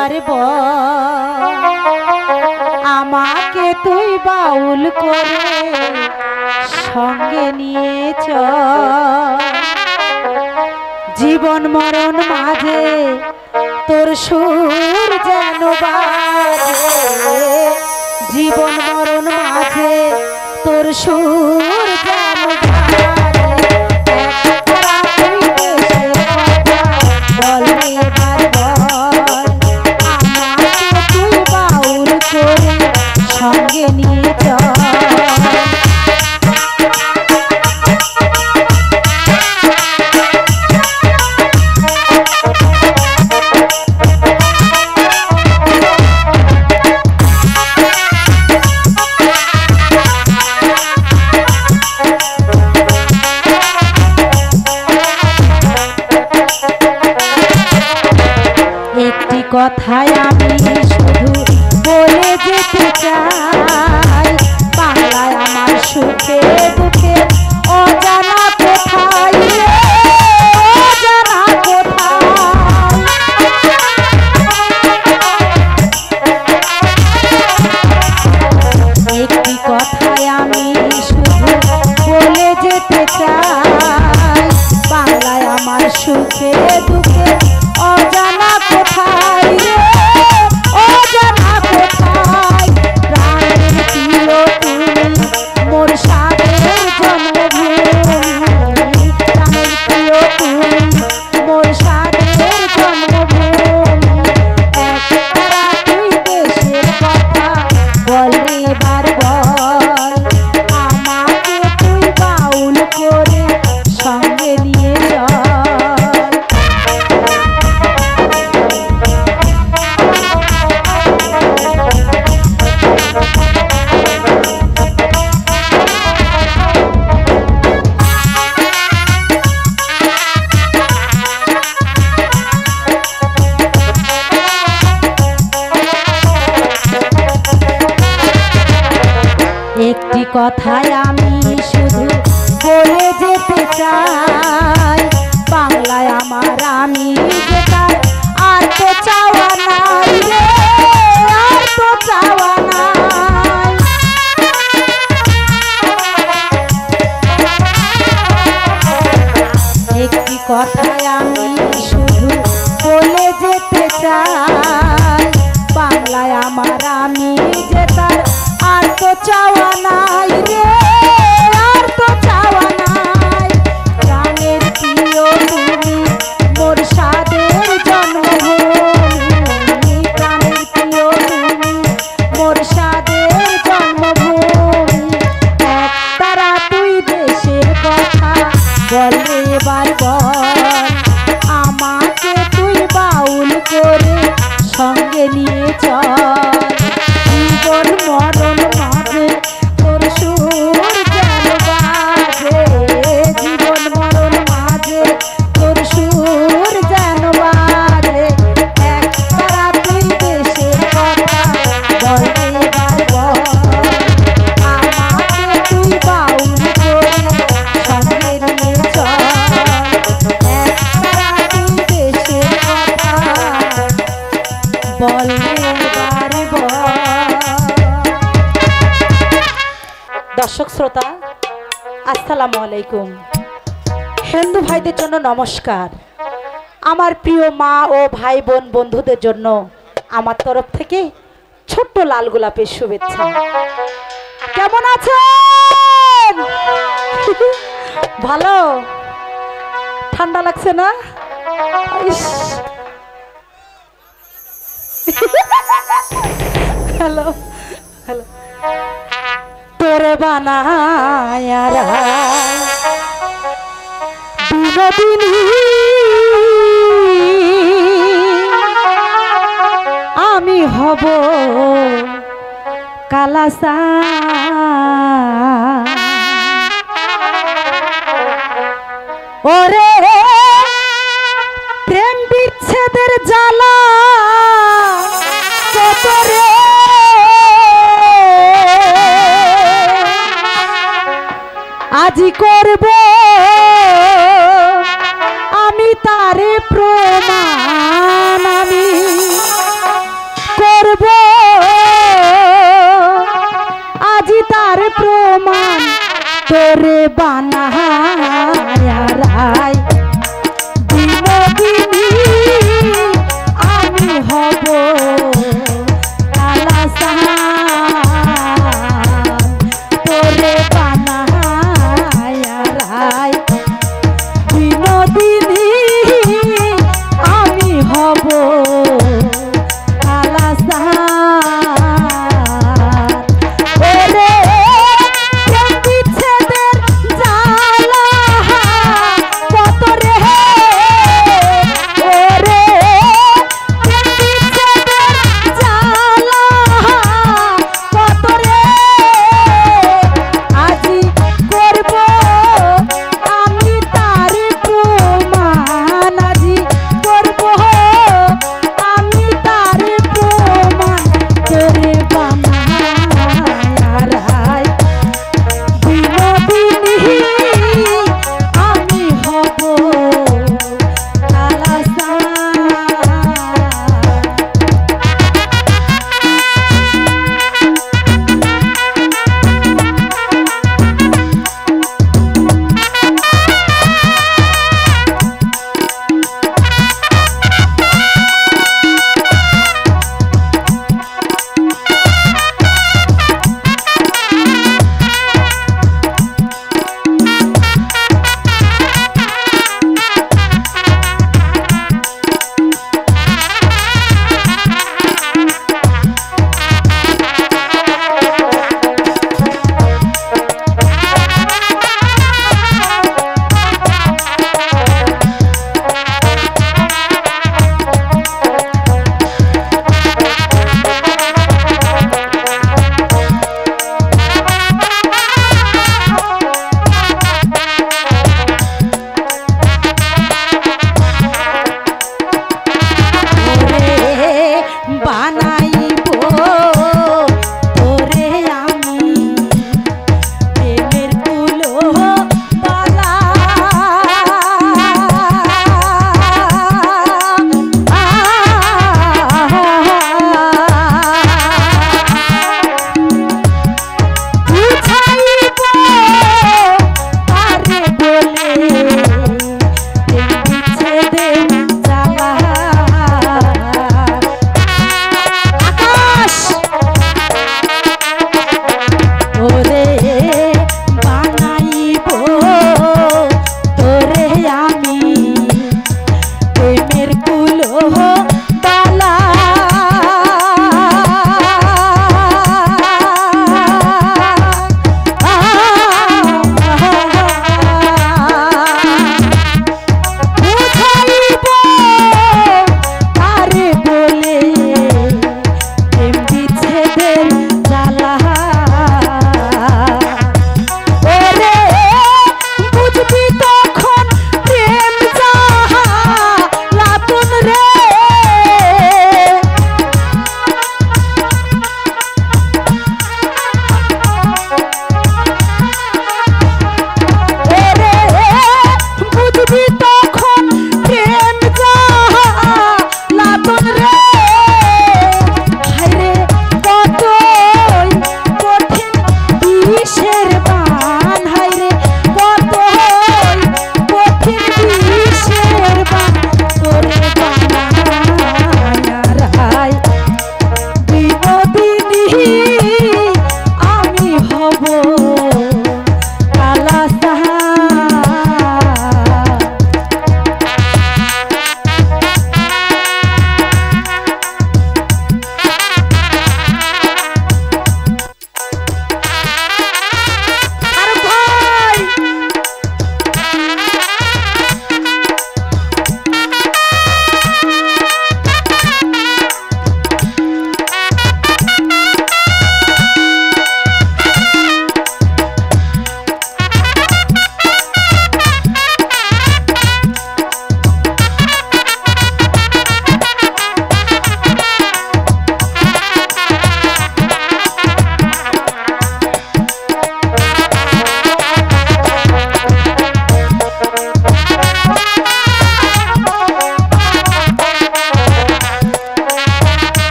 এবার আমাকে তুই বাউল করে সঙ্গে নিয়ে চল। জীবন মরণ মাঝে তোর সুর যেন বাজে, জীবন মরণ মাঝে তোর সুর যেন বাজে। বল এবার বল আমাকে তুই বাউল করে সঙ্গে নিয়ে চল। কথায় আমি শুধু বলে যেতে চাই, বাংলায় আমার সুখে দুঃখে অজানা কোথায়, অজানা কোথায়। একটি কথায় আমি শুধু বলে যেতে চাই, বাংলায় আমার সুখে দুঃখে অজানা কোথায়, অজানা কোথায়। প্রাণের প্রিয় তুমি মোর সাদের জন্মভূমি, প্রাণের প্রিয় তুমি মোর সাদের জন্মভূমি। একতারা তুই দেশের কথা বল এবার বল আমাকে তুই বাউল করে সঙ্গে নিয়ে চল। একটি কথায় আমি শুধু বলে যেতে চাই, বাংলায় আমার আমি যেতার আর তো চাওয়া নাই রে, আর তো চাওয়া নাই। একটি কথায় আমি শুধু বলে যেতে চাই, বাংলায় আমার আমি যেতার আর তো চাওয়া নাই রে, আর তো চাওয়া নাই। প্রাণের প্রিয় তুমি মোর সাদের জন্মভূমি, প্রাণের প্রিয় তুমি মোর সাদের জন্মভূমি। একতারা তুই দেশের কথা বল এবার বল আমাকে তুই বাউল করে সঙ্গে নিয়ে চল। জীবন মরণ মাঝে তোর সুর যেন বাজে, জীবন মরণ মাঝে তোর সুর যেন বাজে। একতারা তুই দেশের কথা বল এবার বল আমাকে তুই বাউল করে সঙ্গে নিয়ে চল। একতারা তুই দেশের কথা বল এবার বল। দর্শক শ্রোতা আসসালামু আলাইকুম। হিন্দু ভাইদের জন্য নমস্কার, আমার প্রিয় মা ও ভাই বোন বন্ধুদের জন্য আমার তরফ থেকে ছোট্ট লাল গোলাপের শুভেচ্ছা। কেমন আছেন? ভালো? ঠান্ডা লাগছে না? Hello hello. তোরে বানায়ারা বিনোদিনী আমি হব কালাসা, ওরে প্রেম বিচ্ছেদের জ্বালা কত রে, আজি করব আমি তারে প্রমাণ, আমি তোরে বানায়া রাই বিনোদিনী আমি হব কালাসান তোরে বানায়া রাই বিনোদিনী আমি হব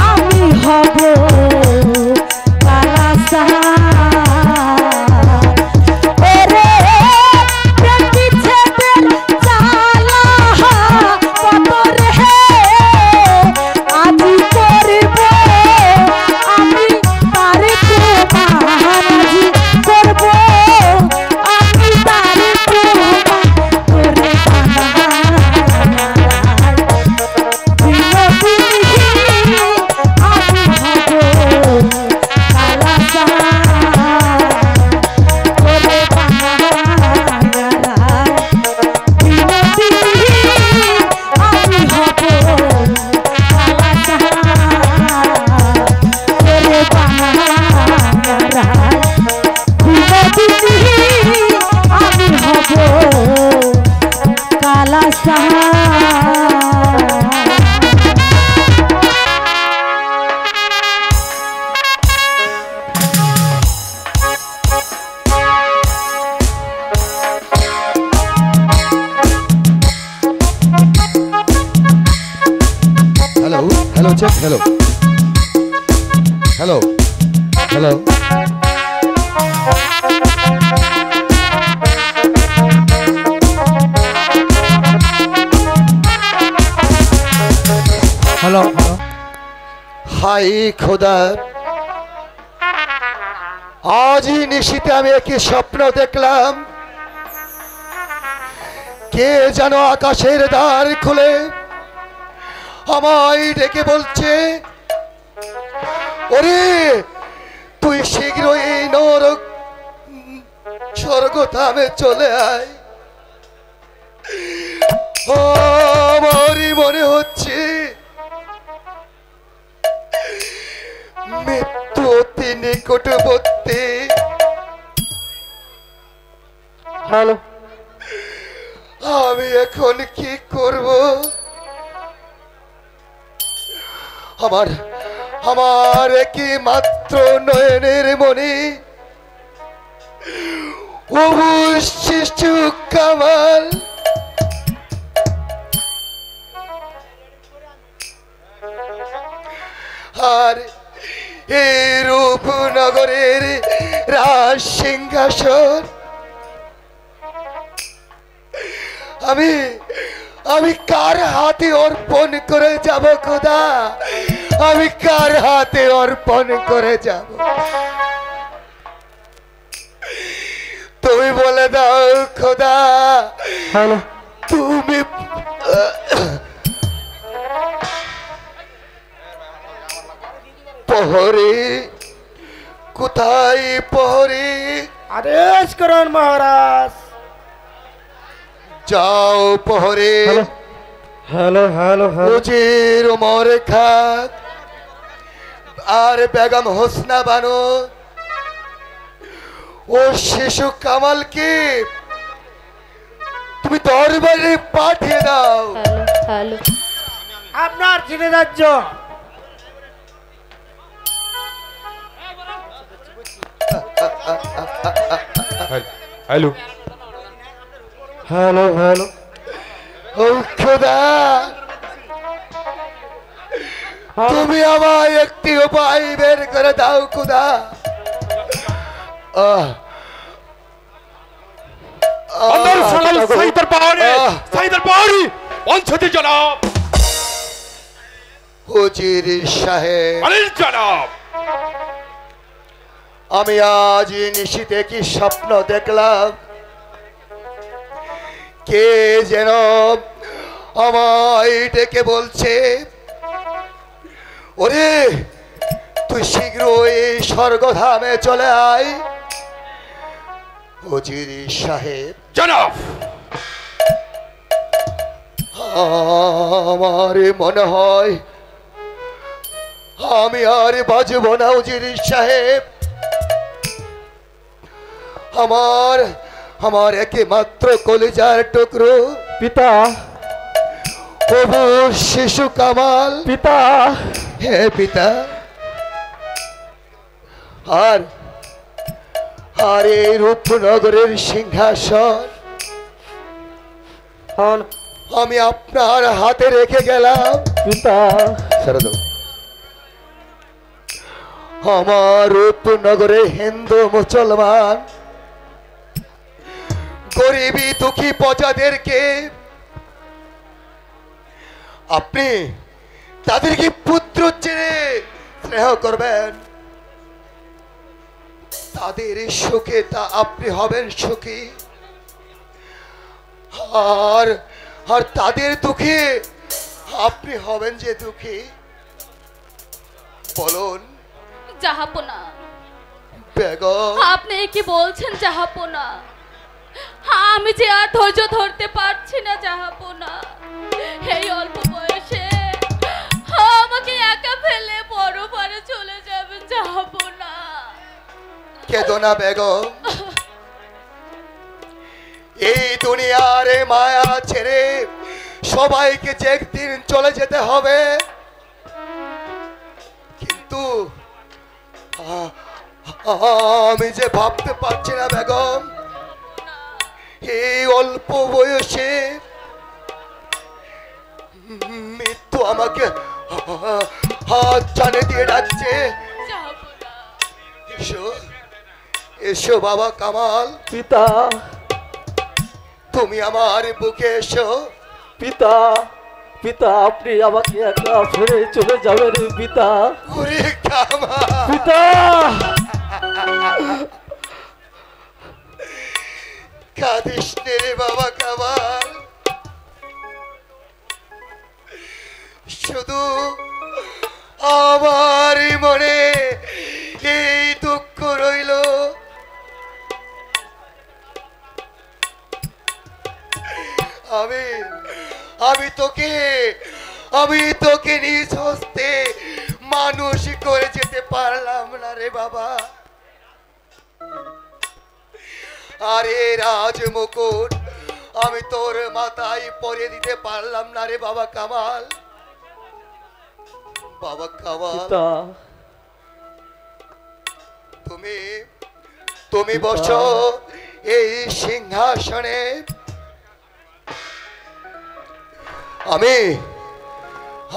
আমি হব Hello, check. Hello. Hello. Hello. Hello. Hello. Hi, খোদা আজই নিশিতে আমি একটি স্বপ্ন দেখলাম কে যেন আকাশের দ্বার খুলে আমায় ডেকে বলছে ওরে তুই শীঘ্রই নরক স্বর্গধামে চলে আয় আমারই মনে হচ্ছে মৃত্যু অতি নিকটবর্তী হ্যালো আমি এখন কি করব আমার আমার কি মাত্র নয়নের মনি শিশু কামাল আর এই রূপনগরের রাজ সিংহাসন আমি আমি কার হাতে অর্পণ করে যাব খোদা আমি কার হাতে অর্পণ করে যাব তুমি বলে দাও খোদা হ্যালো তুমি প্রহরী কোথায় প্রহরী আদেশ করুন মহারাজ যাও প্রহরী হ্যালো হ্যালো হ্যালো উজির ওমর খান আর বেগম হোসনা বানু ও শিশু কামালকে তুমি দরবারে পাঠিয়ে দাও হ্যালো আপনার চিনে যাচ্ছ হ্যালো হ্যালো হ্যালো ও খোদা তুমি আমায় একটি উপায় বের করে দাও খোদা अंदर सलाल सईदर पहाड़ी पंचती जनाब হুজুর সাহেব अनिल जनाब আমি আজ নিশিতে কি স্বপ্ন দেখলাম কে যেন আমায় ডেকে বলছে ওরে তুই শীঘ্রই স্বর্গধামে চলে আয় হুজুর সাহেব जनाब আমার মনে হয় আমি আর বাজব না হুজুর সাহেব আমার আমার একমাত্র কলিজার টুকরো পিতা প্রভু শিশু কামাল পিতা হে পিতা আর আর এই রূপনগরের সিংহাসন হন আমি আপনার হাতে রেখে গেলাম। পিতা ছেড়ে দাও। আমার রূপনগরে হিন্দু মুসলমান গরিবী দুঃখী প্রজাদেরকে আপনি তাদেরকে পুত্র চেয়ে স্নেহ করবেন, তাদের সুখে তা আপনি হবেন সুখী, আর আর তাদের দুঃখে আপনি হবেন যে দুঃখী। বলুন জাহাপনা, বেগম। আপনি কি বলছেন জাহাপনা? আমি যে আর ধৈর্য ধরতে পারছি না জাহাপনা। এই অল্প বয়সে আমাকে একা ফেলে বড় পারে চলে যাবেন জাহাপনা। কেঁদো না বেগম, এই দুনিয়ার মায়া ছেড়ে সবাইকে যে একদিন চলে যেতে হবে, কিন্তু আমি যে ভাবতে পারছি না বেগম, এই অল্প বয়সে মৃত্যু আমাকে হাত টানে দিয়ে ডাকছে। জাহাপনা, এসো এসো বাবা কামাল, পিতা তুমি আমার বুকে এসো। পিতা পিতা আপনি আমাকে একা ফেলে চলে যাবেন পিতা। ওরে কামাল, পিতা কাঁদিস নে রে বাবা কামাল, শুধু আমার মনে এই দুঃখ রইল। আমি তোকে নিজ হস্তে মানুষ করে যেতে পারলাম না রে বাবা। আরে রাজ মুকুট আমি তোর মাথায় পরিয়ে দিতে পারলাম না রে বাবা কামাল। বাবা কামাল, পিতা তুমি বসো এই সিংহাসনে।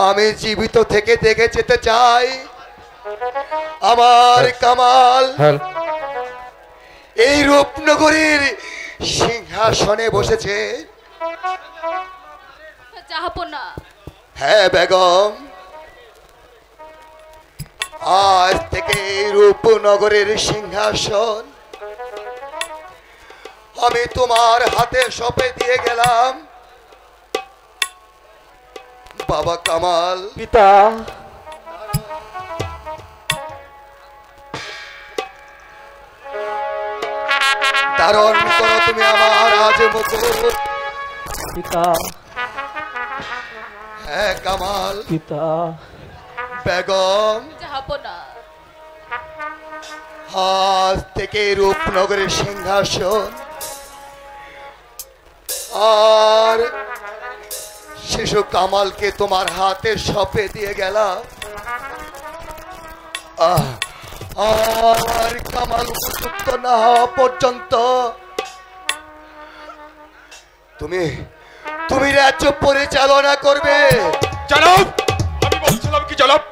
আমি জীবিত থেকে দেখে যেতে চাই আমার কামাল এই রূপনগরীর সিংহাসনে বসেছে। জাহাপনা, হ্যাঁ বেগম, আজ থেকে এই রূপনগরের সিংহাসন আমি তোমার হাতে সঁপে দিয়ে গেলাম বাবা কামাল। পিতা ধারণ করো তুমি আমার আজ মুকুট। পিতা হ্যাঁ কামাল। পিতা বেগম, জাহাপনা, আজ থেকে রূপনগরের সিংহাসন আর শিশু কামালকে তোমার হাতে সঁপে দিয়ে গেলাম। আর কামাল উপযুক্ত না হওয়া পর্যন্ত তুমি রাজ্য পরিচালনা করবে। জনাব, আমি বলছিলাম কি জনাব,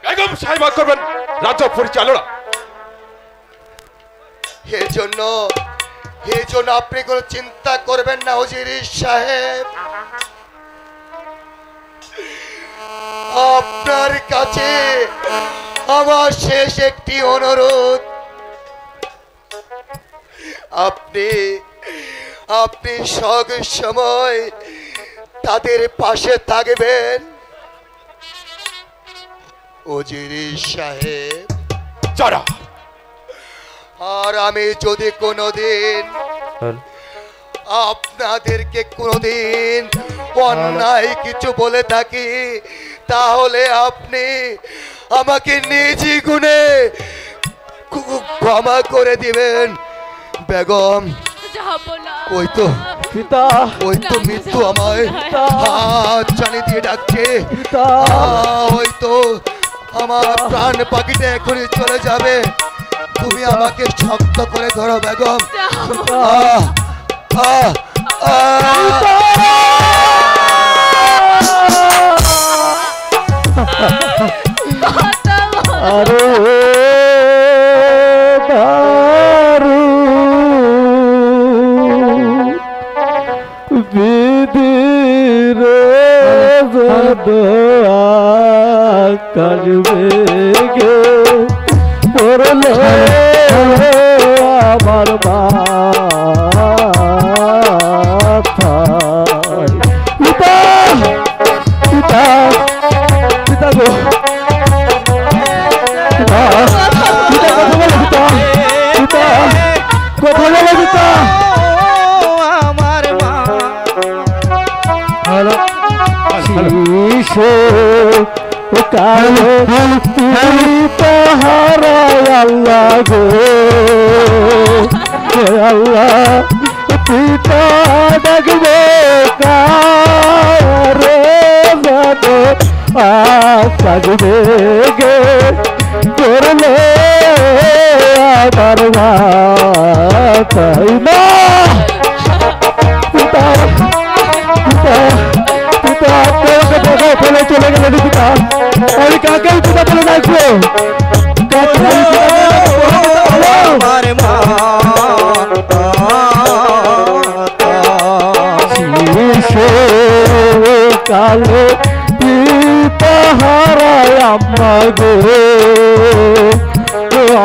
বেগম সাহেবা করবেন রাজ্য পরিচালনা। এর জন্য আপনি কোনো চিন্তা করবেন না হুজুর সাহেব। আপনার কাছে আমার শেষ একটি অনুরোধ, আপনি সব সময় তাদের পাশে থাকবেন হুজুর সাহেব। জনাব, আর আমি যদি কোনোদিন আপনাদেরকে কোনোদিন অন্যায় কিছু বলে থাকি তাহলে আপনি আমাকে নিজি গুণে ক্ষমা করে দিবেন বেগম। জাহাপনা, ওই তো পিতা মৃত্যু আমায় হাত চালি দিয়ে ডাকছে। পিতা ওই তো আমার প্রাণ পাখিটা এখনই চলে যাবে, তুমি আমাকে শক্ত করে ধরো বেগম। জাহাপনা। আহ আহ আহ দূরে আকাশ বেগে পড়ল আমার মাথায়। পিতা পিতা পিতা গো পিতা পিতা কথা বলো পিতা পিতা কথা বলো পিতা। আমার মা শিশু কালো পাহারায় আল্লাহ গো আল্লাহ পিতা ডাকবে কারে জানো আকাশ বেগে করলে আমার মাথায় না। পিতা পিতা পিতা তোমাকে দেখা ফেলে চলে গেলে পিতা আমি কাকে পিতা বলে ডাকবো আমার মা কালো পিতা হারায় আম্মা গো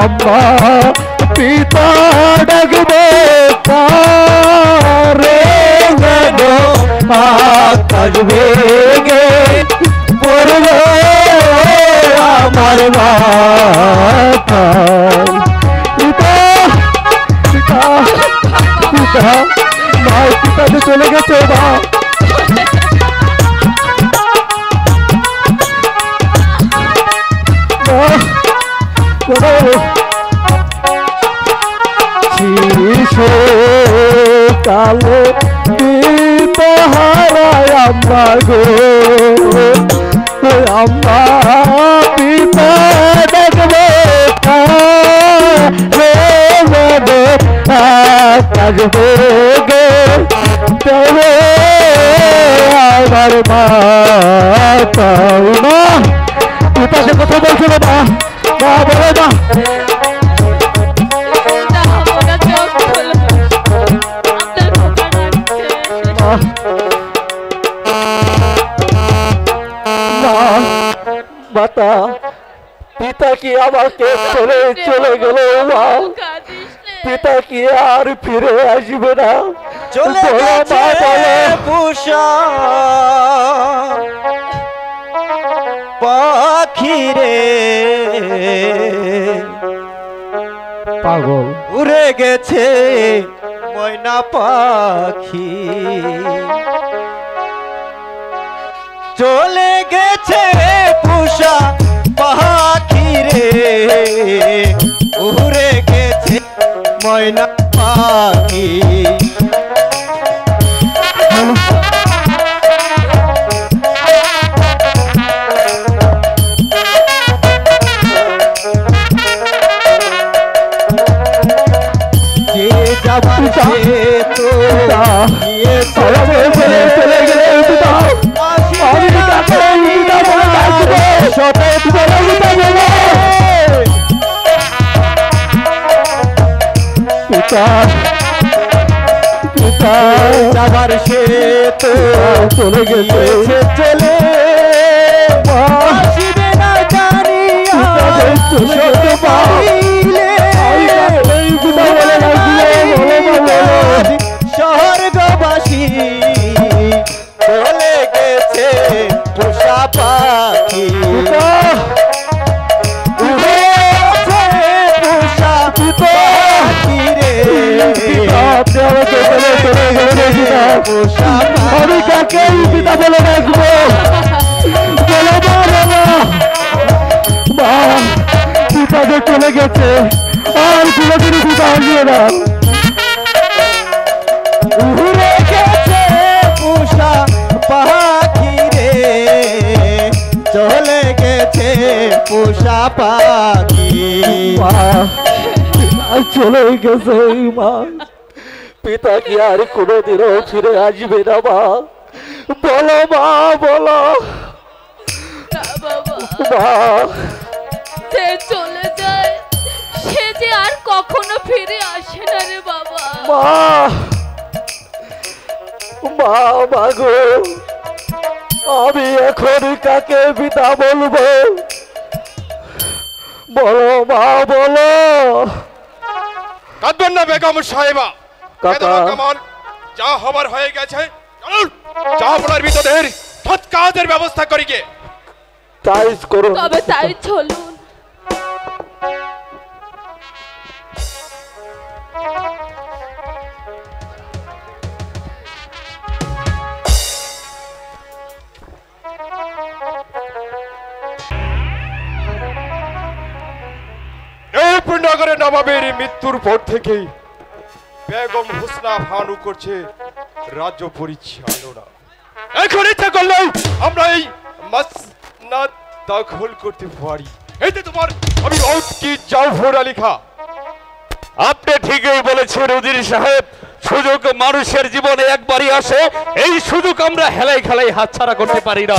আম্মা পিতা ডাকবে কারে জানো আকাশ বেগে পড়বে আমার মাথায়। পিতা পিতা পিতা মা পিতা তো চলে গেছে মা শিশু কালো পিতা হারায় আম্মা গো আম্মা পিতা ডাকবে আকাশ বেগে তবে আমার মাথায় না। পিতাকে কথা বলছো না মা বলে না মাতা পিতা কি আমাকে ছেড়ে চলে গেল মা পিতা কি আর ফিরে আসবে না চলে গেছে পুষা পাখি রে পাগল উড়ে গেছে ময়না পাখি চলে গেছে পুষা পাখি রে উড়ে গেছে ময়না পাখি যে যাবার সে তো নিয়ে চলে গেলে আমি কাছে পিতা বলে ডাকবো সতে পিতা বলে পিতা পিতা যাবার সে তো চলে গেছে চলে আসবে না জানি সত্য পাইলে পিতা বলে স্বর্গবাসী চলে গেছে পোষা পাখি পোষা পাখি রে পোষা আমি কাকে পিতা বলে ডাকবো বলো মা পিতা যে চলে গেছে আর কোনোদিন পিতা আসবে না উড়ে গেছে পোষা পাখি রে চলে গেছে পোষা পাখি মা আর চলে গেছে মা পিতা কি আর কোনোদিনও ফিরে আসবে না মা বলো মা বলো মা সে চলে যায় সে যে আর কখনো ফিরে আসে না রে বাবা। মা মা মাগো, আমি এখন কাকে পিতা বলবো? বলো মা, বলো। কাঁদবেন না বেগম সাহেবা। কাকা। কামাল, যা হবার হয়ে গেছে, চলুন জাহাপনার মৃতদেহের তৎকালের ব্যবস্থা করি গে। তাই করুন। তবে তাই চলুন। নগরের নবাবের মৃত্যুর পর থেকেই বেগম হুসনা ভানু করছে রাজ্য পরিচালনা। এখন ইচ্ছা করলেও আমরা এই মাসনাদ দখল করতে পারি। এই যে তোমার অভিভাবক কি জাফর আলী খা। আপনি ঠিকই বলেছেন উজির সাহেব, সুযোগ মানুষের জীবনে একবারই আসে, এই সুযোগ আমরা হেলাই খেলাই হাতছাড়া করতে পারি না।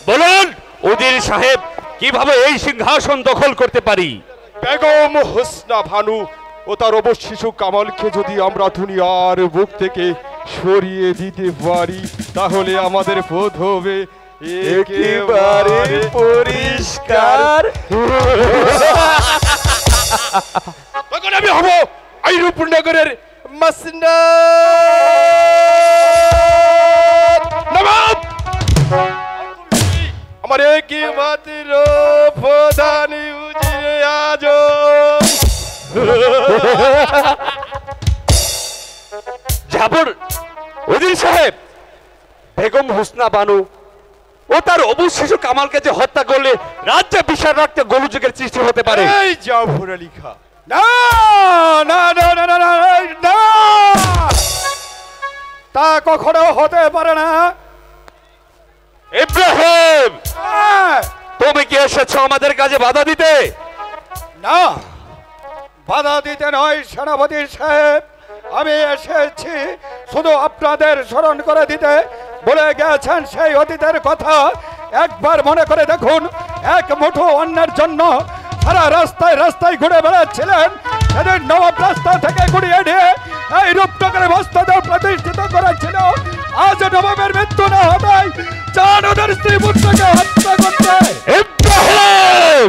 বলুন উজির সাহেব, কিভাবে এই সিংহাসন দখল করতে পারি? বেগম হুসনা ভানু ও তার অবশ শিশু কামালকে যদি আমরা দুনিয়ার বুক থেকে সরিয়ে দিতে পারি, তাহলে আমাদের পথ হবে একেবারে পরিষ্কার। তখন আমি হব আইরুপুর নগরের মাসনাদ নবাব। আমার একমাত্র প্রধানী উজিরে আজম। জাফর উজির সাহেব, বেগম হুসনা বানু ও তার অবুজ শিশু কামালকে যে হত্যা করলে রাজ্যে বিশাল রক্তে গোলযোগের সৃষ্টি হতে পারে। এই জাফর আলী খা, না না না না না না, তা কখনো হতে পারে না। ইব্রাহিম, তুমি কি এসেছো আমাদের কাজে বাধা দিতে? না, বাধা দিতে নয় সেনাপতি সাহেব, আমি এসেছি শুধু আপনাদের স্মরণ করে দিতে। বলে গেছেন সেই অতীতের কথা একবার মনে করে দেখুন। এক মুঠো অন্যের জন্য সারা রাস্তায় রাস্তায় ঘুরে বেড়াচ্ছিলেন। সেদিন নবাব রাস্তা থেকে ঘুরিয়ে নিয়ে এই রূপনগরে মস্তদেহ প্রতিষ্ঠিত করেছিল। আজ নবাবের মৃত্যু না হতাই চান ওদের স্ত্রী পুত্রকে হত্যা করতে। ইব্রাহিম,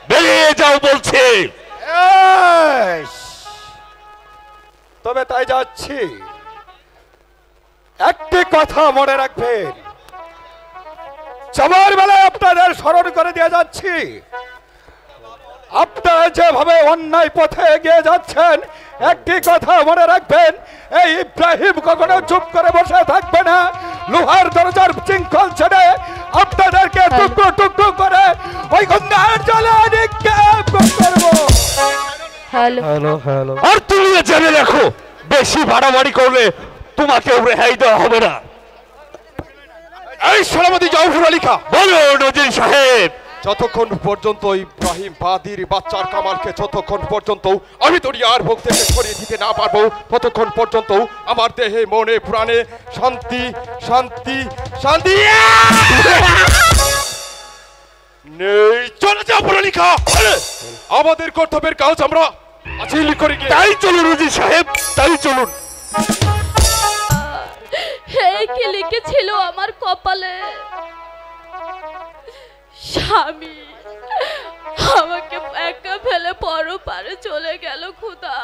বেরিয়ে যাও বলছি। তবে তাই যাচ্ছি। একটি কথা মনে রাখবেন, যাবার বেলায় আপনাদের স্মরণ করে দিয়ে যাচ্ছি, আপনারা যেভাবে অন্যায় পথে এগিয়ে যাচ্ছেন, একটি কথা মনে রাখবেন, এই ইব্রাহিম কখনো চুপ করে বসে থাকবে না। লোহার দরজার শৃঙ্খল ছেড়ে আপনাদেরকে টুকরো টুকরো করে ওই গঙ্গার জলে নিক্ষেপ করবো। Hello hello hello. আর তুমি জেনে রাখো, বেশি বাড়াবাড়ি করলে তোমাকে রেহাই দেওয়া হবে না। এই সেনাপতি জাফর আলী খা, বলো নজির সাহেব। যতক্ষণ পর্যন্ত ইব্রাহিম বাদির বাচ্চার কামালকে যতক্ষণ পর্যন্ত আমি দুনিয়ার বুক থেকে সরিয়ে দিতে না পারবো, ততক্ষণ পর্যন্ত আমার দেহে মনে প্রাণে শান্তি শান্তি শান্তি নেই। চলে যাও পড়ালেখা, আমাদের কর্তব্যের কাজ আমরা আজই করে গিয়ে। তাই চলুন নজির সাহেব, তাই চলুন। এই কি লিখেছিল আমার কপালে? স্বামী আমাকে একা ফেলে পরপারে চলে গেল খোদা।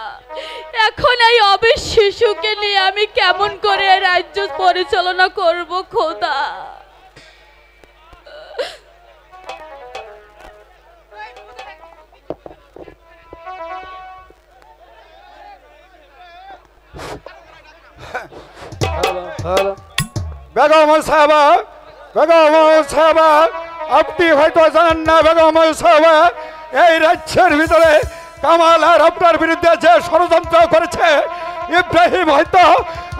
এখন এই অবিশ শিশুকে নিয়ে আমি কেমন করে রাজ্য পরিচালনা করব খোদা? বেগম সাহেবা, বেগম সাহেবা, আপনি হয়তো জানেন না বেগম সাহেবা, এই রাজ্যের ভিতরে কামাল আর আপনার বিরুদ্ধে যে ষড়যন্ত্র করেছে, ইব্রাহিম হয়তো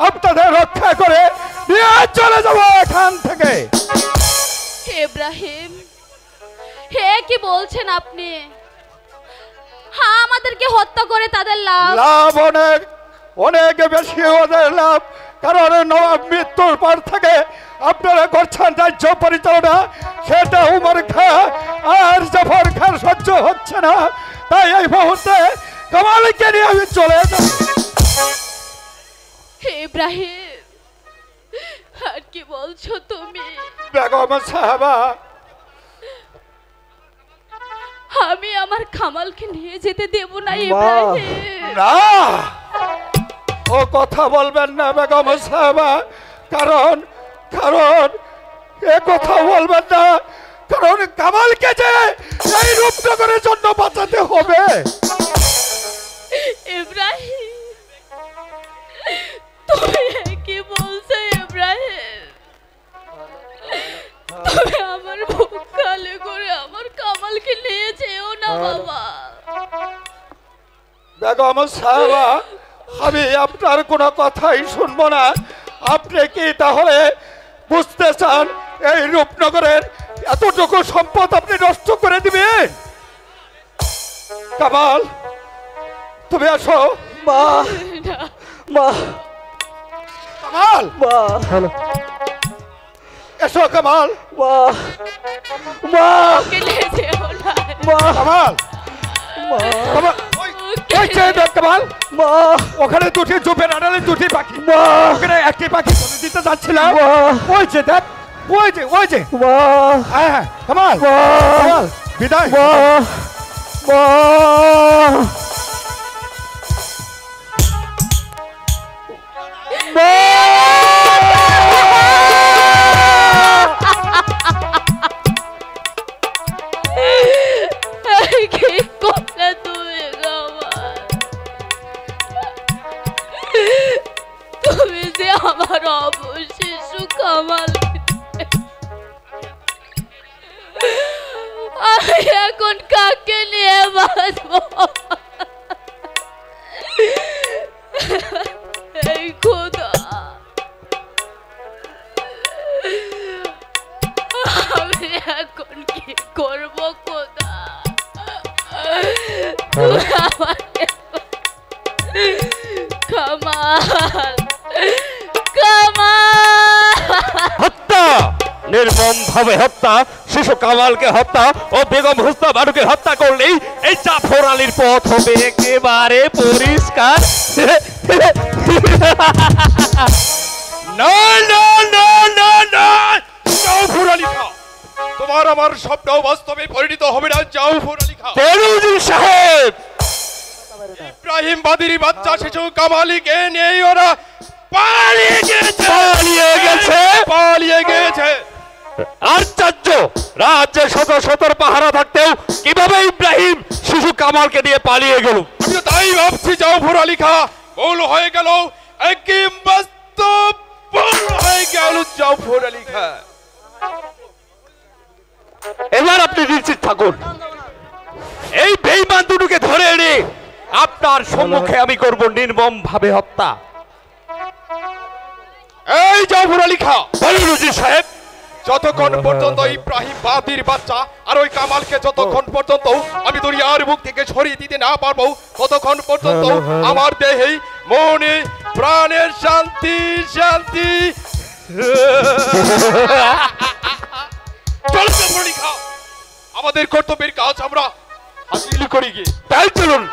আপনাদের রক্ষা করে নিয়ে চলে যাব এখান থেকে। ইব্রাহিম, হে কি বলছেন আপনি? হ্যাঁ, আমাদেরকে হত্যা করে তাদের লাভ? লাভ অনেক অনেক বেশি ওদের লাভ, কারণ নবাব মৃত্যুর পর থেকে আপনারা করছেন রাজ্য পরিচালনা, সেটা উমর খা আর জাফর খার সহ্য হচ্ছে না। তাই এই মুহূর্তে কামালকে নিয়ে আমি চলে যাব। ইব্রাহিম, বলছো তুমি? বেগম সাহেবা, আমি আমার কামালকে নিয়ে যেতে দেব না ইব্রাহিম। না, ও কথা বলবেন না বেগম সাহেবা। কারণ কারণ এ কথা বলবেন না, কারণ কামালকে যে এই রূপনগরের জন্য বাঁচাতে হবে। ইব্রাহিম, তুমি কি বলছো ইব্রাহিম? তুমি আমার বুক খালি করে আমার কামালকে নিয়ে যেও না বাবা। বেগম সাহেবা, আমি আপনার কোনো কথাই শুনবো না। আপনি কি তাহলে বুঝতে চান এই রূপনগরের এতটুকু সম্পদ আপনি নষ্ট করে দিবেন? কামাল, তুমি আসো। মা না, মা কামাল, মা এসো কামাল। মা মা ওকে নিয়ে যেও না। মা কামাল, মা কামাল, ওই যে দেখ কামাল, মা ওখানে দুটি জুপের আড়ালে দুটি পাখি, মা ওখানে একটি পাখি ধরে দিতে যাচ্ছিলাম। মা ওই যে দেখ, ওই যে ওই যে। মা হ্যাঁ হ্যাঁ, কামাল, মা কামাল, বিদায়। মা মা কি করলে তুমি আমার? তুমি যে আমার অবশিশু কামাল, আমি এখন কাকে নিয়ে বাঁচবো? এই খোদা, আমি এখন কি করব খোদা? তুমি আমাকে কামাল, কামাল হত্যা, নির্মম ভাবে হত্যা, শিশু কামালকে হত্যা ও বেগম হুসনা বানুকে হত্যা করলেই এই জাফর আলীর পথ হবে একেবারে পরিষ্কার। না না না না না, জাফর আলী খাঁ, তোমার আমার স্বপ্ন বাস্তবে পরিণত হবে না। জাফর আলী খাঁ, তেরুজি সাহেব, ইব্রাহিম বাদির বাচ্চা শিশু কামালিকে নিয়ে ওরা পালিয়ে গেছে, পালিয়ে গেছে। পালিয়ে গেছে। আশ্চর্য, রাজ্যে শত শতর পাহারা থাকতেও কিভাবে ইব্রাহিম শিশু কামালকে দিয়ে পালিয়ে গেল? আমি তো তাই ভাবছি জাফর আলী খাঁ, ভুল হয়ে গেল, একই বাস্তব ভুল হয়ে গেল জাফর আলী খাঁ। এবার আপনি নিশ্চিত থাকুন, এই বেঈমান দুটোকে ধরে এনে আপনার সম্মুখে আমি করব নির্মম ভাবে হত্যা। এই জাফর আলী খাঁ, বলুন উজির সাহেব। যতক্ষণ পর্যন্ত ইব্রাহিম বাদির বাচ্চা আর ওই কামালকে যতক্ষণ পর্যন্ত আমি দুনিয়ার মুখ থেকে সরিয়ে দিতে না পারবো, ততক্ষণ পর্যন্ত আমার দেহে মনে প্রাণের শান্তি শান্তি। চল জাফর আলী খাঁ, আমাদের কর্তব্যের কাজ আমরা হাসিল করি গিয়ে। তাই চলুন।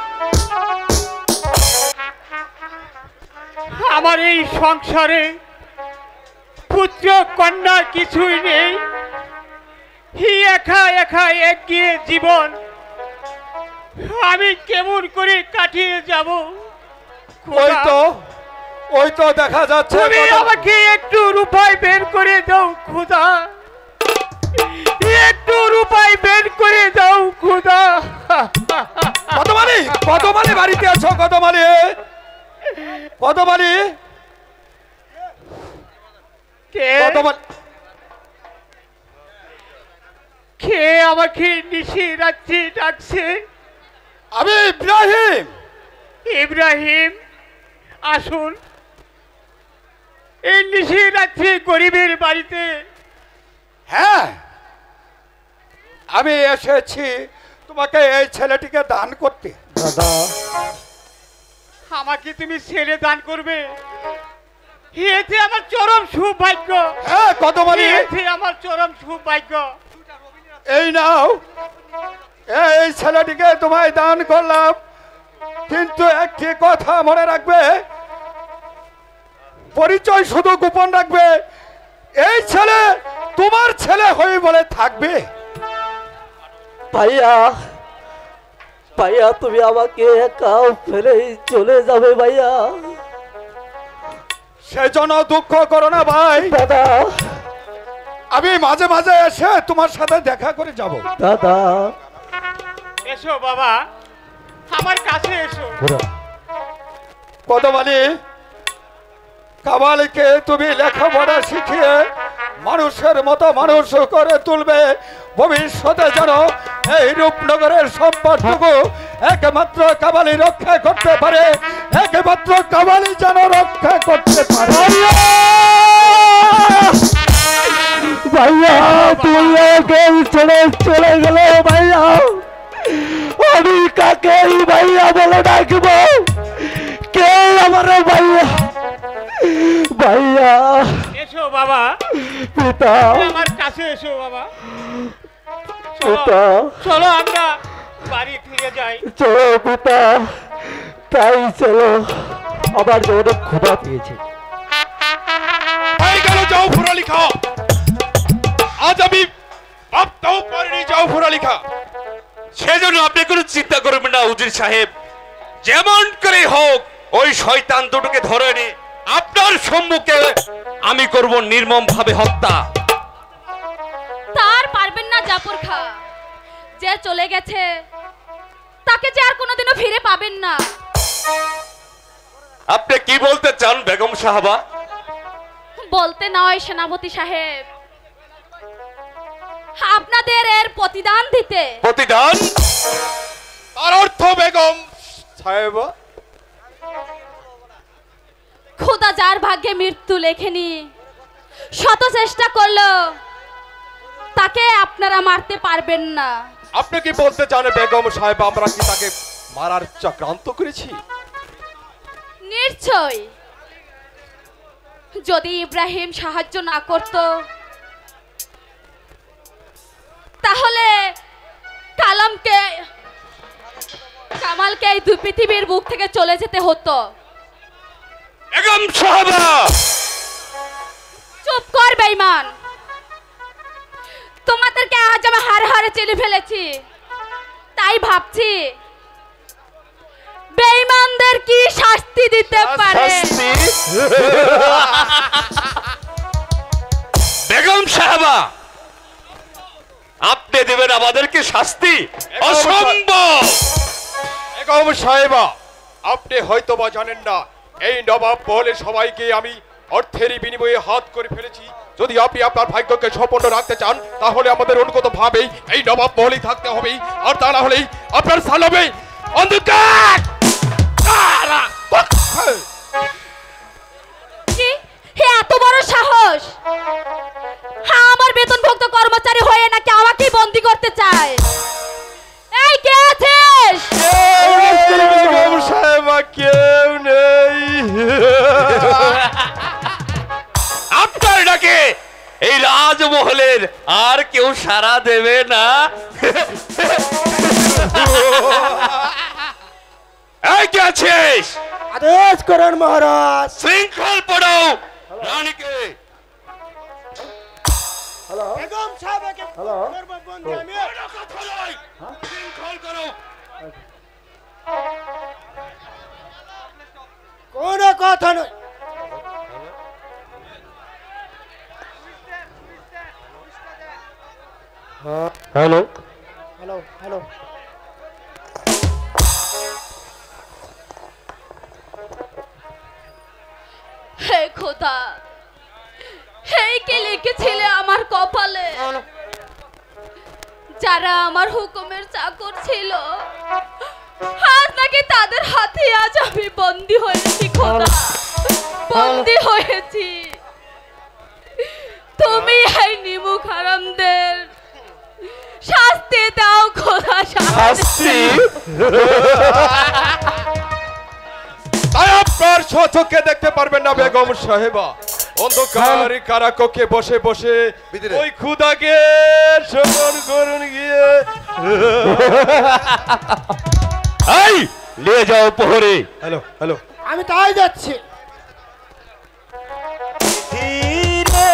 আমার এই সংসারে পুত্র কন্যা কিছুই নেই, একা একা এগিয়ে জীবন আমি কেমন করে কাটিয়ে যাব? ওই তো দেখা যাচ্ছে। তুমি আমাকে একটু উপায় বের করে দাও খোদা, একটু উপায় বের করে দাও খোদা। কদমালি বাড়িতে আছো? কদমালি, কদমালি, কে কে আমাকে নিশি রাত্রি ডাকছে? আমি ইব্রাহিম। ইব্রাহিম, আসুন এই নিশি রাত্রি গরিবের বাড়িতে। হ্যাঁ, আমি এসেছি তোমাকে এই ছেলেটিকে দান করতে। দাদা আমাকে তুমি ছেলে দান করবে? এতে আমার চরম সৌভাগ্য। হ্যাঁ কদমালি, এতে আমার চরম সৌভাগ্য। এই নাও, এই ছেলেটিকে তোমায় দান করলাম, কিন্তু একটি কথা মনে রাখবে, পরিচয় শুধু গোপন রাখবে, এই ছেলে তোমার ছেলে হয়ে বলে থাকবে? ভাইয়া ভাইয়া তুমি আমাকে একা ফেলে চলে যাবে ভাইয়া। সেজন্য দুঃখ করো না ভাই, দাদা আমি মাঝে মাঝে এসে তোমার সাথে দেখা করে যাব। দাদা এসো বাবা, আমার কাছে এসো। কদমালি, কামালকে তুমি লেখাপড়া শিখিয়ে মানুষের মতো মানুষ করে তুলবে। ভবিষ্যতে যেন এই রূপনগরের সম্পদটুকু একমাত্র কামালি রক্ষা করতে পারে, একমাত্র কামালি যেন রক্ষা করতে পারে। ভাইয়া তুই আমাকে ছেড়ে চলে গেল ভাইয়া, আমি কাকে ভাইয়া বলে ডাকব? কে আমার ভাইয়া? ভাইয়া এসো বাবা, পিতা আমার কাছে এসো বাবা। পিতা চলো আমরা বাড়ি ফিরে যাই। চলো পিতা, তাই চলো, আমার জীবনে ক্ষুধা পেয়েছে। হয়ে গেল জাউফর আলী খাঁ। আজ আমি ভাবতেও পারিনি জাউফর আলী খাঁ। সেজন্য আপনি কোনো চিন্তা করবেন না উজির সাহেব, যেমন করে হোক ওই শয়তান দুটোকে ধরে এনে আপনার সম্মুখে আমি করব নির্মম ভাবে হত্যা। তার পারবেন না জাফর খা, যে চলে গেছে তাকে যে আর কোনোদিনও ফিরে পাবেন না। আপনি কি বলতে চান বেগম সাহাবা? বলতে নয় সেনাপতি সাহেব, আপনাদের এর প্রতিদান দিতে। প্রতিদান? তার অর্থ বেগম সাহেব, খোদা যার ভাগ্যে মৃত্যু লেখেনি, শত চেষ্টা করলো তাকে আপনারা মারতে পারবেন না। আপনি কি বলতে চান বেগম সাহেব আমরা কি তাকে মারার চক্রান্ত করেছি? নিশ্চয়, যদি ইব্রাহিম সাহায্য না করত তাহলে কামালকে এই দুই পৃথিবীর বুক থেকে চলে যেতে হতো। বেগম সাহাবা চুপ কর বেঈমান, তোমাদেরকে আজ আমি হাড়ে হাড়ে চিনে ফেলেছি, তাই ভাবছি বেঈমানদের কি শাস্তি দিতে পারে। বেগম সাহাবা আপনি দেবেন আমাদেরকে শাস্তি? অসম্ভব। বেগম সাহেবা, আপনি হয়তো বা জানেন না এই নবাব বলে সবাইকে আমি অর্থের বিনিময়ে হাত করে ফেলেছি। যদি আপনি আপনার ভাগ্যকে সম্পন্ন রাখতে চান তাহলে আমাদের অনুগত ভাবেই এই নবাব বলেই থাকতে হবে, আর তা না হলেই আপনার সালামে অন্ধকার। কি হে এত বড় সাহস! হ্যাঁ, আমার বেতনভুক্ত কর্মচারী হয়ে নাকি আমাকেই বন্দি করতে চায়। এই কে আছিস? বেগম সাহেবা কেউ নেই। আপনার ডাকে এই রাজমহলের আর কেউ সাড়া দেবে না। এই কে আছিস? আদেশ করেন মহারাজ। শৃঙ্খল পড়াও রানীকে। হ্যালো বেগম সাহেবকে হ্যালো বন্দি আমি। শৃঙ্খল করো। কোনো কথা নয়। হ্যালো হ্যালো হ্যালো, হে খোদা, এই কে লিখেছিলে আমার কপালে? যারা আমার হুকুমের চাকর ছিল আজ নাকি তাদের হাতে আজ আমি বন্দি হয়েছি। খোদা, বন্দি হয়েছি। তুমি এই নিমুখ হারামদের শাস্তি দাও খোদা, শাস্তি। তাই আপনার স্বচক্ষে দেখতে পারবেন না বেগম সাহেবা অন্ধকার কারাকক্ষে বসে বসে ভিতরে। ওই খুদাকে স্মরণ করুন গিয়ে। এই নিয়ে যাও প্রহরে। হ্যালো হ্যালো, আমি তাই যাচ্ছি। ধীরে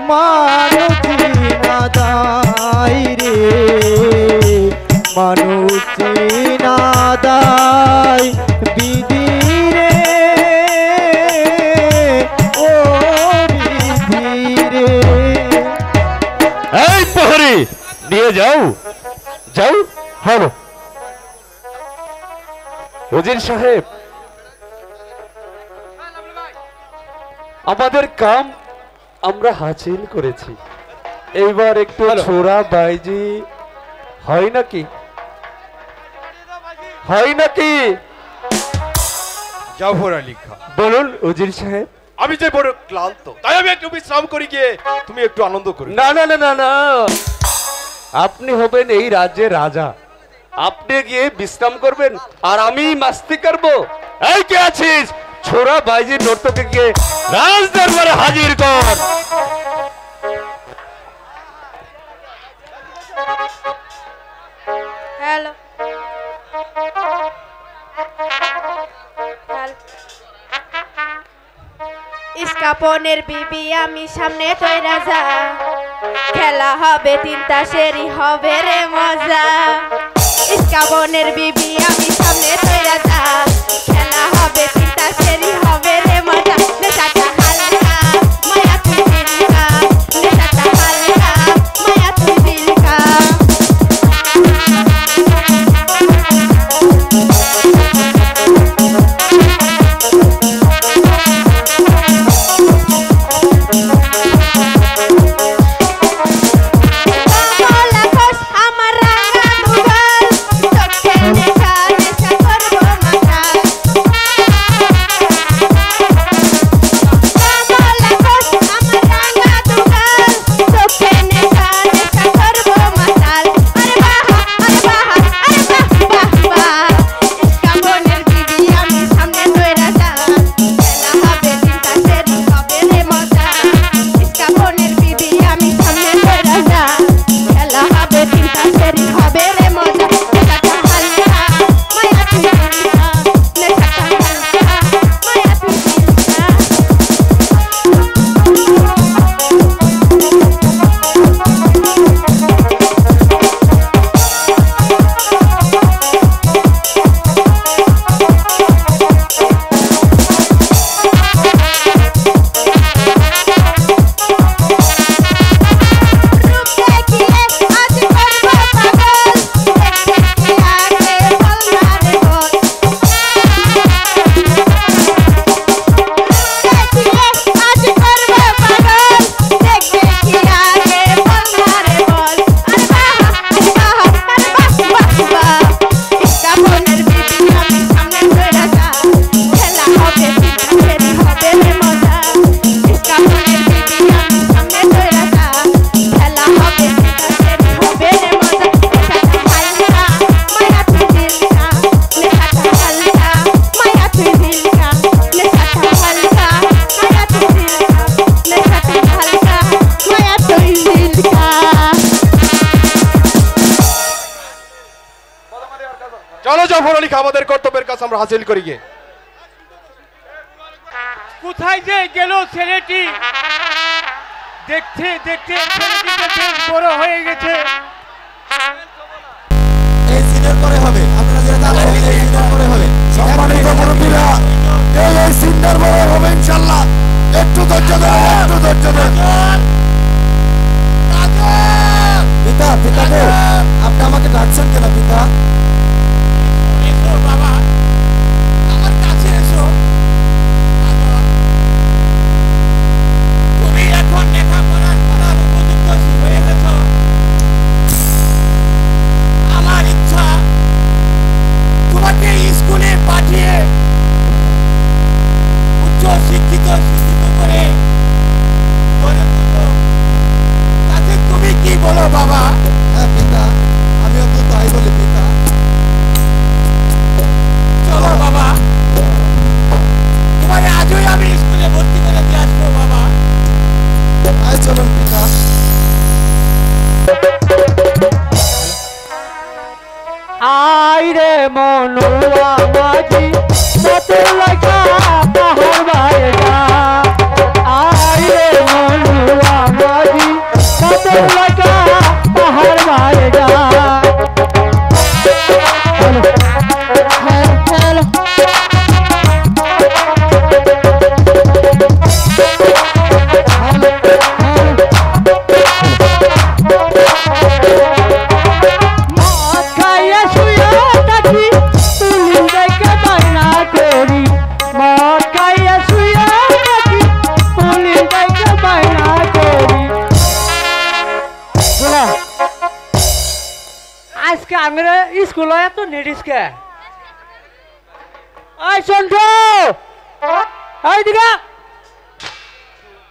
মানুষ না দায় রে, মানুষ না দায় বিধি রে, ও বিধি রে। এই প্রহরী নিয়ে যাও, যাও। হলো উজির সাহেব, আমাদের কাম আমরা হাসিল করেছি। এইবার একটু ছোড়া বাইজি হয় নাকি, হয় নাকি? জাফর আলী খান, বলুন উজির সাহেব। আমি যে বড় ক্লান্ত, তাই আমি একটু বিশ্রাম করি, গিয়ে তুমি একটু আনন্দ করো। না না না না না, আপনি হবেন এই রাজ্যের রাজা, আপনি গিয়ে বিশ্রাম করবেন আর আমি মাস্তি করবো। এই কে আছিস, ছোড়া বাইজি নর্তকে গিয়ে রাজ দরবারে হাজির কর। হ্যালো ইস্কাপনের বিবি আমি সামনে তৈ রাজা, খেলা হবে 3 তাসেরই হবে রে মজা। ইস্কাপনের বিবি আমি সামনে তৈ রাজা, খেলা হবে 3 তাসেরই হবে রে মজা। নেশাটা হালকা মায়া তুই দিলকা, নেশাটা হালকা মায়া তুই দিলকা। চলো জাফর আলী খান, আমাদের কর্তব্যের কাজ আমরা হাসিল করি। গিয়ে কোথায় যে গেল ছেলেটি? দেখতে দেখতে ছেলেটিটা বেশ বড় হয়ে গেছে। এই সিনের পরে হবে, আপনারা যারা দাঁড়ায় আছেন এই সিনের পরে হবে। সম্মানিত মুরব্বিরা, এই সিনের পরে হবে ইনশাআল্লাহ। একটু ধৈর্য ধরুন, একটু ধৈর্য ধরুন। পিতা, পিতা গো, আপনি আমাকে ডাকছেন কেন পিতা? এসো বাবা, আমার কাছে এসো। তুমি এখন লেখাপড়া করার উপযুক্ত হয়ে গেছো। আমার ইচ্ছা তোমাকে স্কুলে পাঠিয়ে উচ্চ শিক্ষিত করে গড়ে তুলবো। তাতে তুমি কি বলো বাবা? হ্যাঁ পিতা, আমিও তো তাই বলি পিতা। চলো বাবা, তোমাকে আজই আমি স্কুলে ভর্তি করে দিয়ে আসবো বাবা। তাই চলুন পিতা। আই রে মনুয়া মাঝি মতে লাগা পাহাড় বাইরা, আই রে মনুয়া মাঝি আমরা স্কুলে এত নেডিস কে ওই চন্দ্র ওই দিকে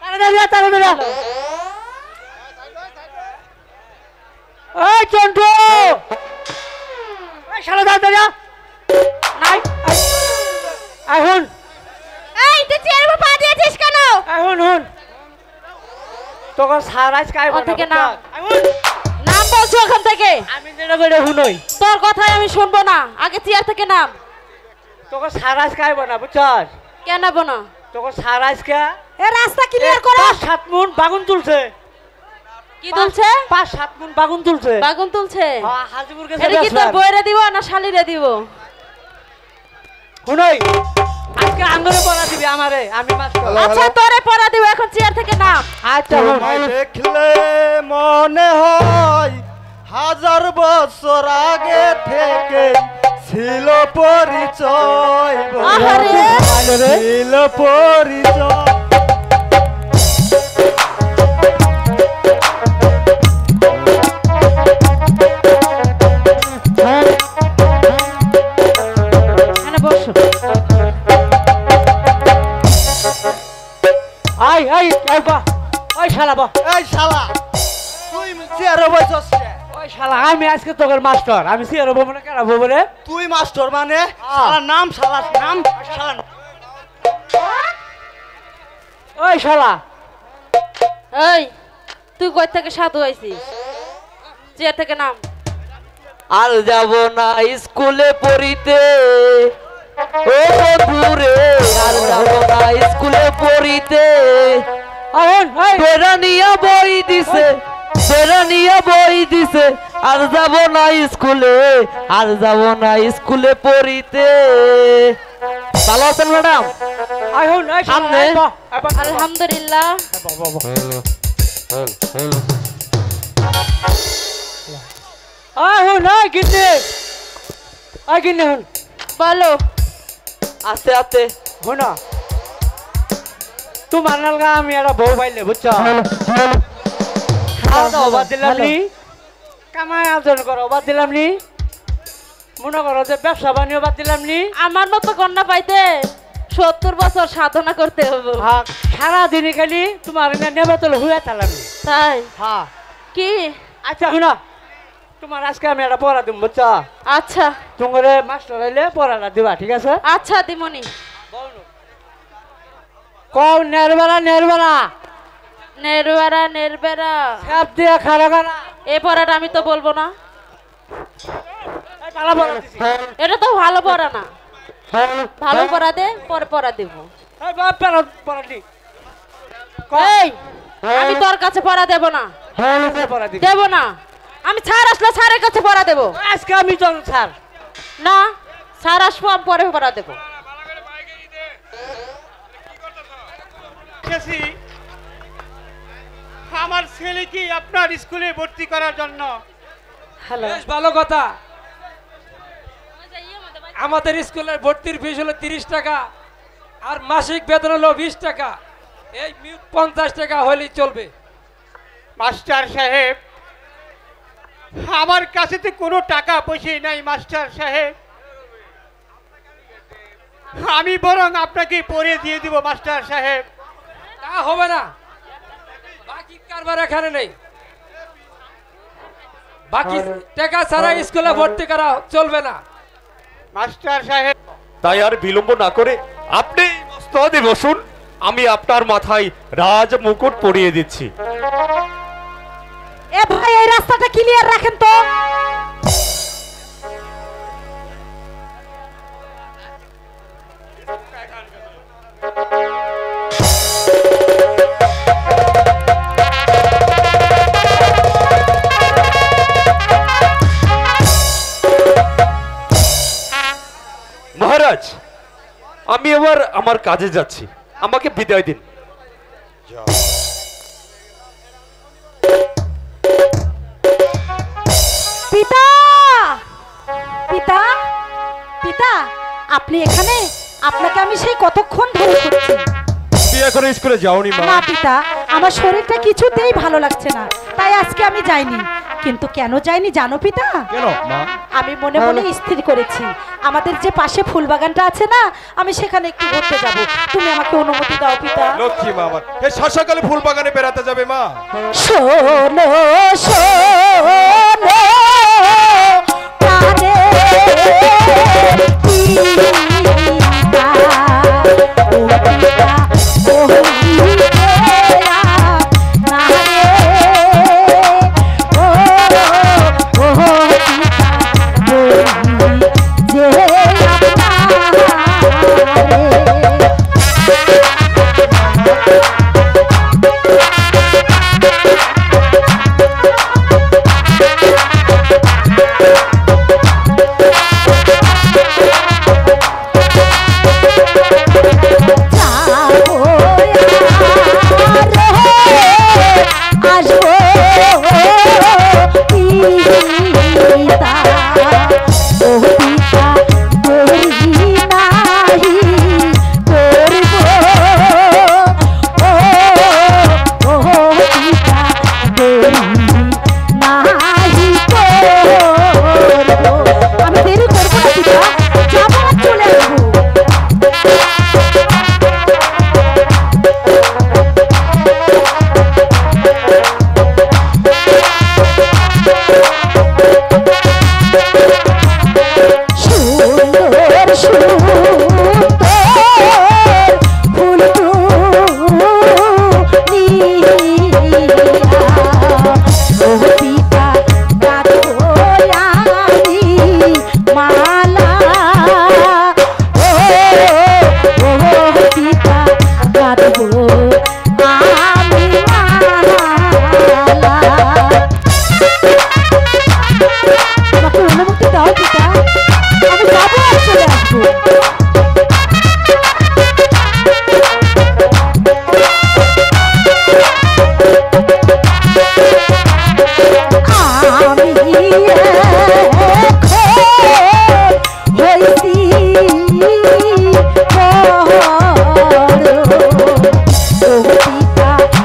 তাড়াতাড়ি ওই চন্দ্র ওই শালা তাড়াতাড়ি নাই এখন এই তুই চেয়ারের উপর পা দিয়েছিস কেন? এখন হুন তোকে সারাজ কাই ওখান থেকে নাম। এখন নাম বলছো ওখান থেকে। আমি যেটা করে হুনই তোর কথাই আমি শুনবো না, আগে চেয়ার থেকে নাম। তোকে সারাজ কাই না বুঝছস কেন নাবো না? তোকে সারাজ কে এ রাস্তা ক্লিয়ার করো। 7 মণ বাগুন তুলছে কি তুলছে? 5-7 মণ বাগুন তুলছে বাগুন তুলছে? হ্যাঁ হাজিপুর গেছে এটা কি তোর বইরে দিব না শালিরে দিব? হুনই আজকে আঙ্গুরে পড়া দিবি আমারে, আমি মাস্টার। আচ্ছা তোরে পড়া দিব, এখন চেয়ার থেকে নাম। আচ্ছা হুন দেখলে মনে হয় 1000 বছর আগে থেকে ছিল পরিচয়, আহারে। ছিল পরিচয়। এখানে বসো। আই আই আই বা ওই শালা বা এই শালা তুই চেয়ারে বসছস কে? ওই শালা আমি আজকে তোর মাস্টার, আমি সিয়ার বব না কেন বব রে? তুই মাস্টার মানে শালা নাম শালা ওই শালা এই তুই কই থেকে সাধু হইছিস? চেয়ার থেকে নাম। আর যাব না স্কুলে পড়িতে, ও দূরে আর যাব না স্কুলে পড়িতে। আহন এই বেরানিয়া বই দিছে, বেরানিয়া বই দিছে, আর যাব না স্কুলে, আর যাব না স্কুলে পড়িতে। ভালো আছেন ম্যাডাম? আহন এই সামনে। আলহামদুলিল্লাহ। আহন এই গিন্নি আই গিন্নি হুন বলো। আস্তে আস্তে হুন তোমার নালগা আমি একটা বউ পাইলে বুঝছো, খাওয়া দাওয়া বাদ দিলাম নি, কামাই অর্জন করো বাদ দিলাম নি, মনে করো যে ব্যবসা বাণিজ্য বাদ দিলাম নি। আমার মতো কন্যা পাইতে 70 বছর সাধনা করতে হবে। হ্যাঁ সারাদিনই খালি তোমার নেবে তোলে হুয়ে থাকলাম নি। তাই হ্যাঁ কি? আচ্ছা শুনো, তোমার আজকে আমি একটা পড়া দিব বুঝছো, আচ্ছা তোমার মাস্টার আইলে পড়াটা দিবা, ঠিক আছে? আচ্ছা দিমনি। কও নেরবেলা নেরবেলা নেরবেড়া নেরবেড়া সাপ দিয়ে খারা খারা এই পড়াটা আমি তো বলবো না, এই পালা পড়া দিছি। এটা তো ভালো পড়া না। ভালো পড়া দে, পরে পড়া দেব। এই বাপ পেরা পড়া দি। এই আমি তোর কাছে পড়া দেব না, হ্যাঁ পড়া দি। দেব না। আমি স্যার আসলে স্যারের কাছে পড়া দেব। আজকে আমি চল স্যার না, স্যার আসবো আমি পরে পড়া দেব। আমার ছেলেকে আপনার স্কুলে ভর্তি করার জন্য। হ্যালো বেশ ভালো কথা। আমাদের স্কুলের ভর্তির ফিস হলো 30 টাকা, আর মাসিক বেতন হলো 20 টাকা। এই 50 টাকা হলেই চলবে। মাস্টার সাহেব, আমার কাছে তো কোনো টাকা পয়সা নাই মাস্টার সাহেব, আমি বরং আপনাকে পড়ে দিয়ে দিব মাস্টার সাহেব। তা হবে না, বাকি কারবার এখানে নেই। বাকি টাকা ছাড়া স্কুলে ভর্তি করা চলবে না মাস্টার সাহেব। তাই আর বিলম্ব না করে আপনি মস্তদে বসুন, আমি আপনার মাথায় রাজ মুকুট পরিয়ে দিচ্ছি। এ ভাই এই রাস্তাটা ক্লিয়ার রাখেন তো। মহারাজ, আমি এবার আমার কাজে যাচ্ছি, আমাকে বিদায় দিন। পিতা, পিতা, পিতা, আপনি এখানে? আপনাকে আমি সেই কতক্ষণ ধরে খুঁজছি। তুমি এখনো স্কুলে যাওনি মা? না পিতা, আমার শরীরটা কিছুতেই ভালো লাগছে না, তাই আজকে আমি যাইনি। কিন্তু কেন যাইনি জানো পিতা? কেন মা? আমি মনে মনে স্থির করেছি আমাদের যে পাশে ফুল বাগানটা আছে না, আমি সেখানে একটু ঘুরতে যাব। তুমি আমাকে অনুমতি দাও পিতা। লক্ষ্মী মা আমার, এই সকালে ফুল বাগানে বেড়াতে যাবে মা? শোনো শোনো কানে পিতা, ও পিতা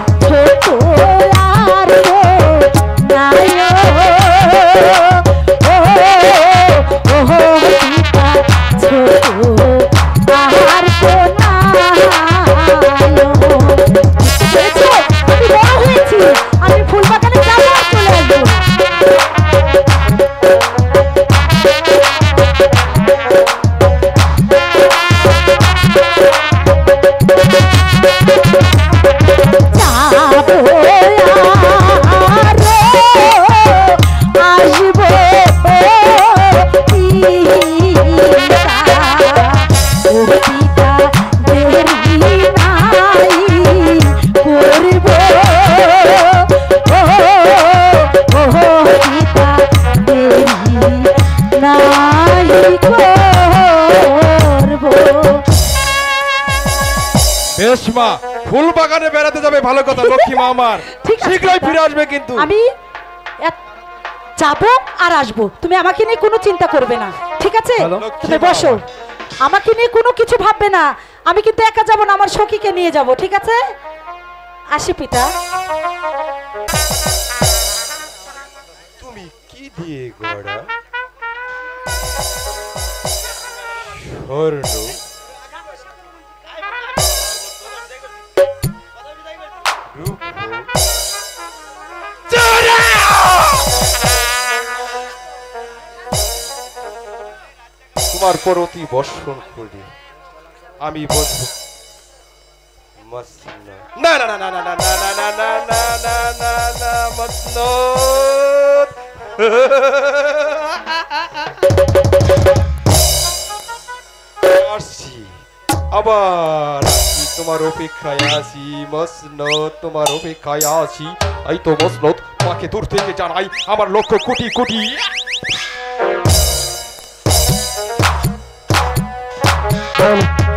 ও পিতা না রে, ও ও পিতা যে ফুল বাগানে বেড়াতে যাবে, ভালো কথা লক্ষ্মী মা আমার। শীঘ্রই ফিরে আসবে কিন্তু। আমি যাবো আর আসবো, তুমি আমাকে নিয়ে কোনো চিন্তা করবে না, ঠিক আছে? তুমি বসো, আমাকে নিয়ে কোনো কিছু ভাববে না। আমি কিন্তু একা যাব না, আমার সখীকে নিয়ে যাব, ঠিক আছে? আসি পিতা। তুমি কি দিয়ে গড়া? স্বর্ণ, তোমার প্রতি বর্ষণ করি আমি বলবো না না না না না না না না না না না না না মসনদ। আসছি আবার, তোমার অপেক্ষায় আছি মসনদ, তোমার অপেক্ষায় আছি। এই তো মসনদ, তোমাকে দূর থেকে জানাই আমার লক্ষ কোটি কোটি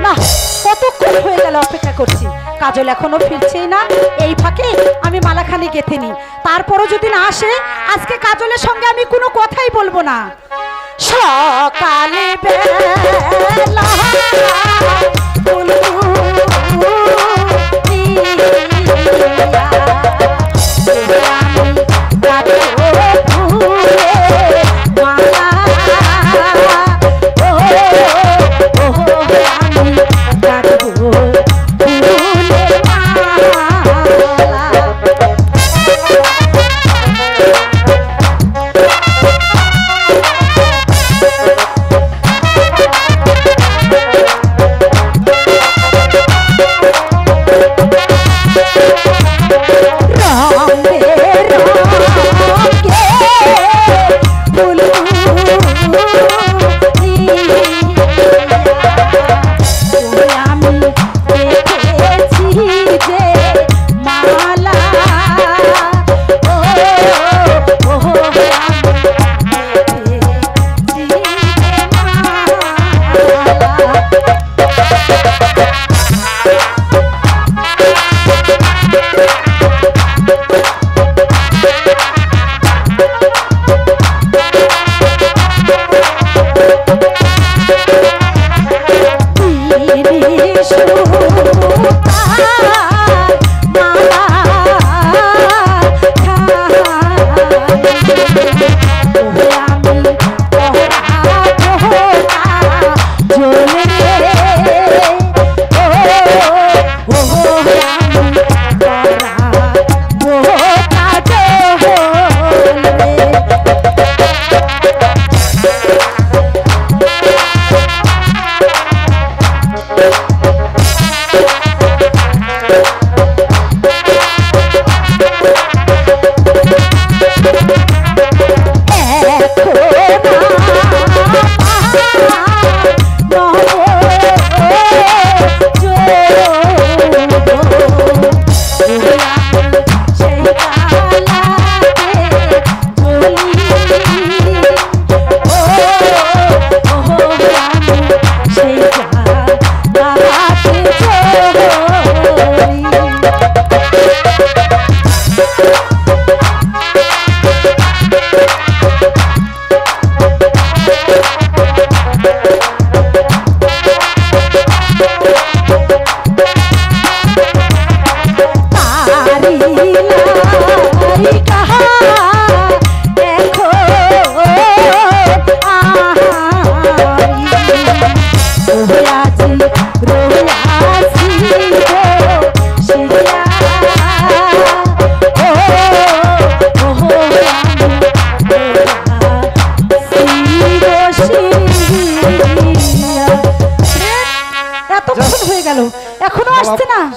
না। কতক্ষণ হয়ে গেল অপেক্ষা করছি, কাজল এখনো ফিরছেই না। এই ফাঁকে আমি মালাখানি গেঁথে নি, তারপরও যদি না আসে আজকে কাজলের সঙ্গে আমি কোনো কথাই বলবো না। সকালে বেলা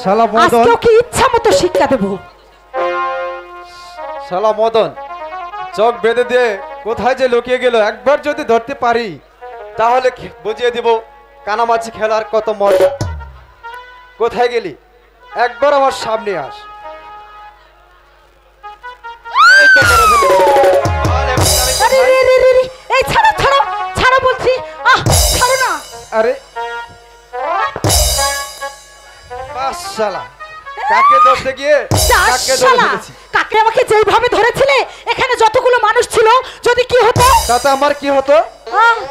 শালা মদন, আজকেও কি ইচ্ছা মতো শিক্ষা দেব? শালা মদন চোখ বেঁধে দিয়ে কোথায় যে লুকিয়ে গেল, একবার যদি ধরতে পারি তাহলে বুঝিয়ে দিব কানামাছি খেলার কত মজা। কোথায় গেলি? একবার আমার সামনে আস। আরে রে রে রে রে, এই ছাড়ো ছাড়ো ছাড়ো বলছি, ছাড়ো না। আরে বাস শালা, কাকে ধরতে গিয়ে কাকে ধরে ফেলেছি। কাকে আমাকে যেইভাবে ধরেছিলে, এখানে যতগুলো মানুষ ছিল, যদি কি হতো? তাতে আমার কি হতো?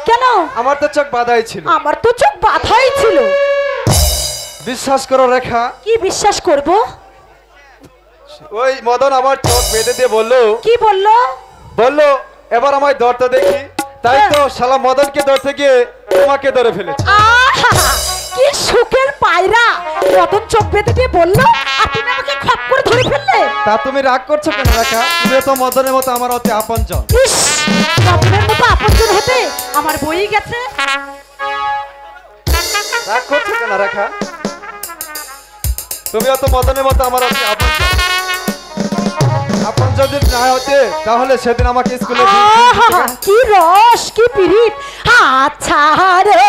কেন? আমার তো চোখ বাঁধাই ছিল। আমার তো চোখ বাঁধাই ছিল। বিশ্বাস করো রেখা। কি বিশ্বাস করব? ওই মদন আমার চোখ বেঁধে দিয়ে বললো। কি বললো? বললো এবার আমায় ধরতে দেখি, তাই তো শালা মদনকে ধরতে গিয়ে তোমাকে ধরে ফেলেছি। কি সুখের পায়রা! মদন চোখ বেঁধে দিয়ে বললো আর তুমি আমাকে খপ করে ধরে ফেললে। তা তুমি রাগ করছো কেন রেখা? তুমি তো মদনের মতো আমার অতি আপনজন। ইস, মদনের মতো আপনজন হতে আমার বই গেছে। রাগ করছো কেন রেখা? তুমি তো মদনের মতো আমার অতি আপনজন। আপন যদি না হতে তাহলে সেদিন আমাকে স্কুলে কি রস, কি পিরিত! ছাড়ো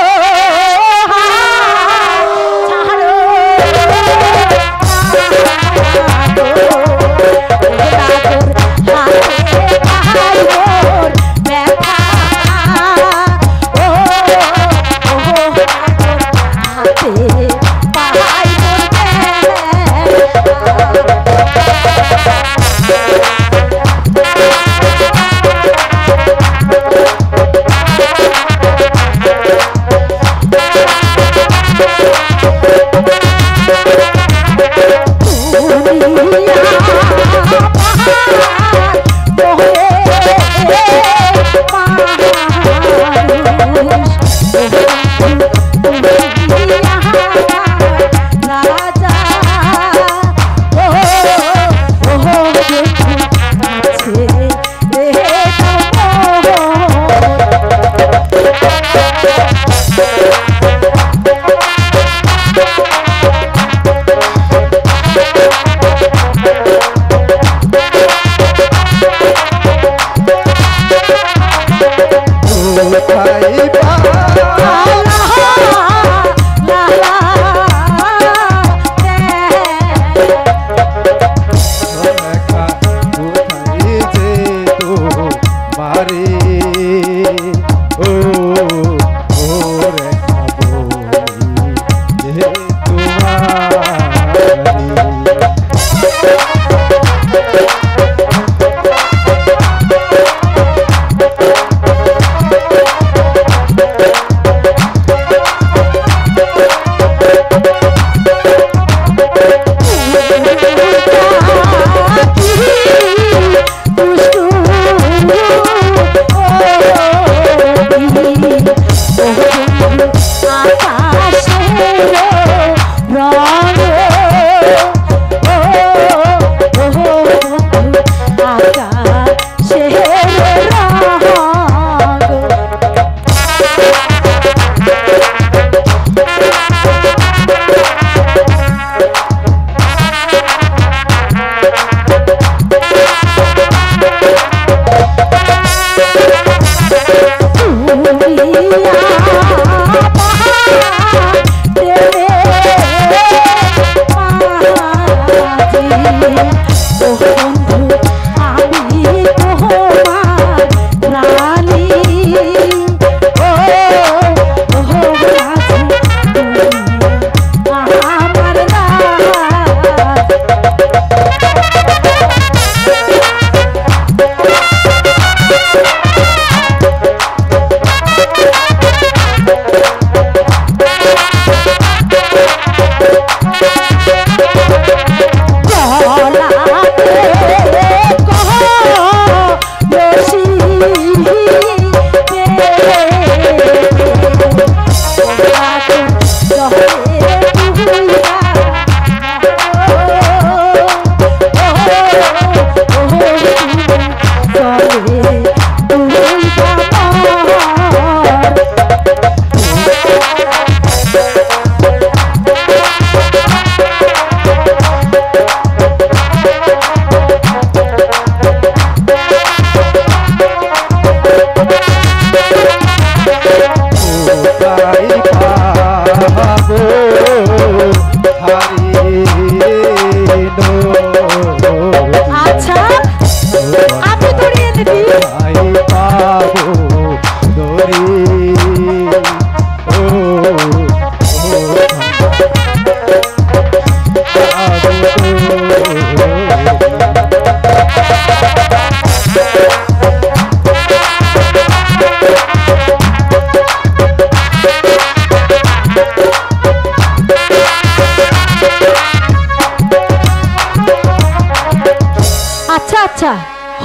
আচ্ছা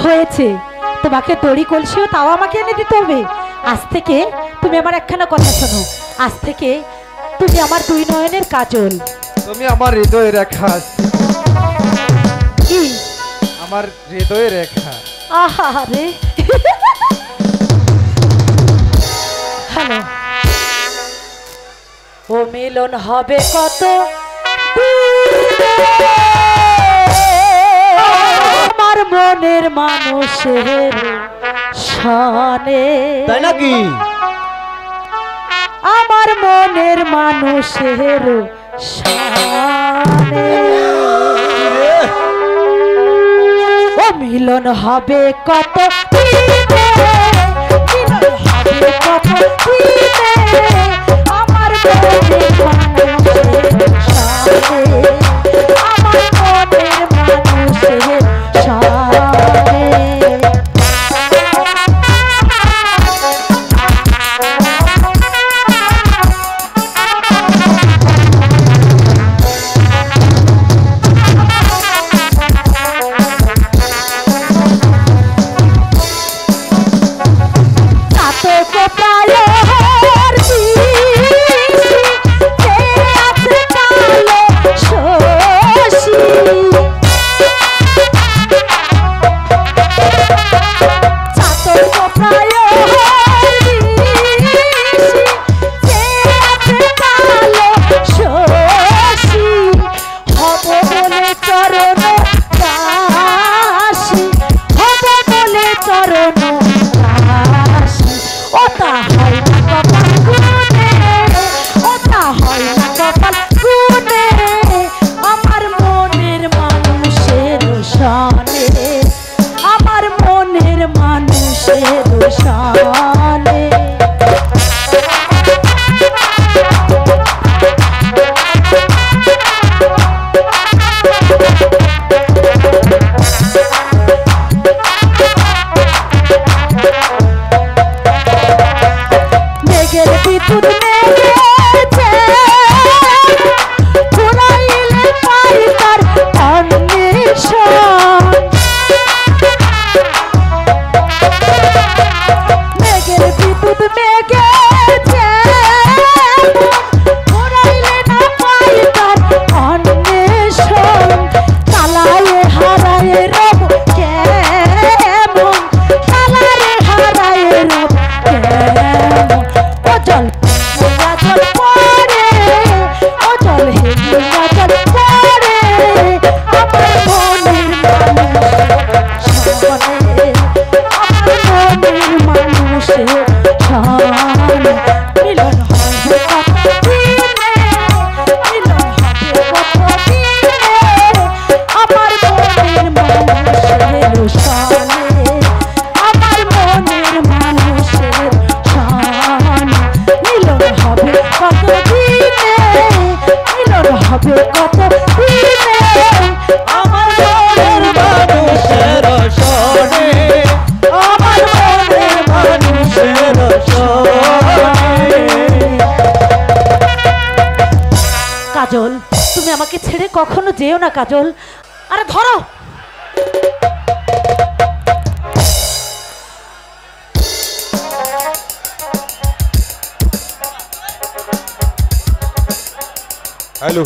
হয়েছে, তোমাকে দড়ি কলসিও তাও আমাকে এনে দিতে হবে। আজ থেকে তুমি আমার একখানা কথা শোনো, আজ থেকে তুমি আমার দুই নয়নের কাজল, তুমি আমার হৃদয়ে রেখা। কি আমার হৃদয়ে রেখা? আহারে হ্যালো, ও মিলন হবে কত আমার মনের মানুষের সনে, তাই নাকি? আমার মনের মানুষের সনে ও মিলন হবে কত মিলন হবে কত আমার মনের মানুষের সনে, আমার মনের মানুষের সনে। আমার মনের মানুষ কখনো যেও না কাজল। আরে ধরো। হ্যালো,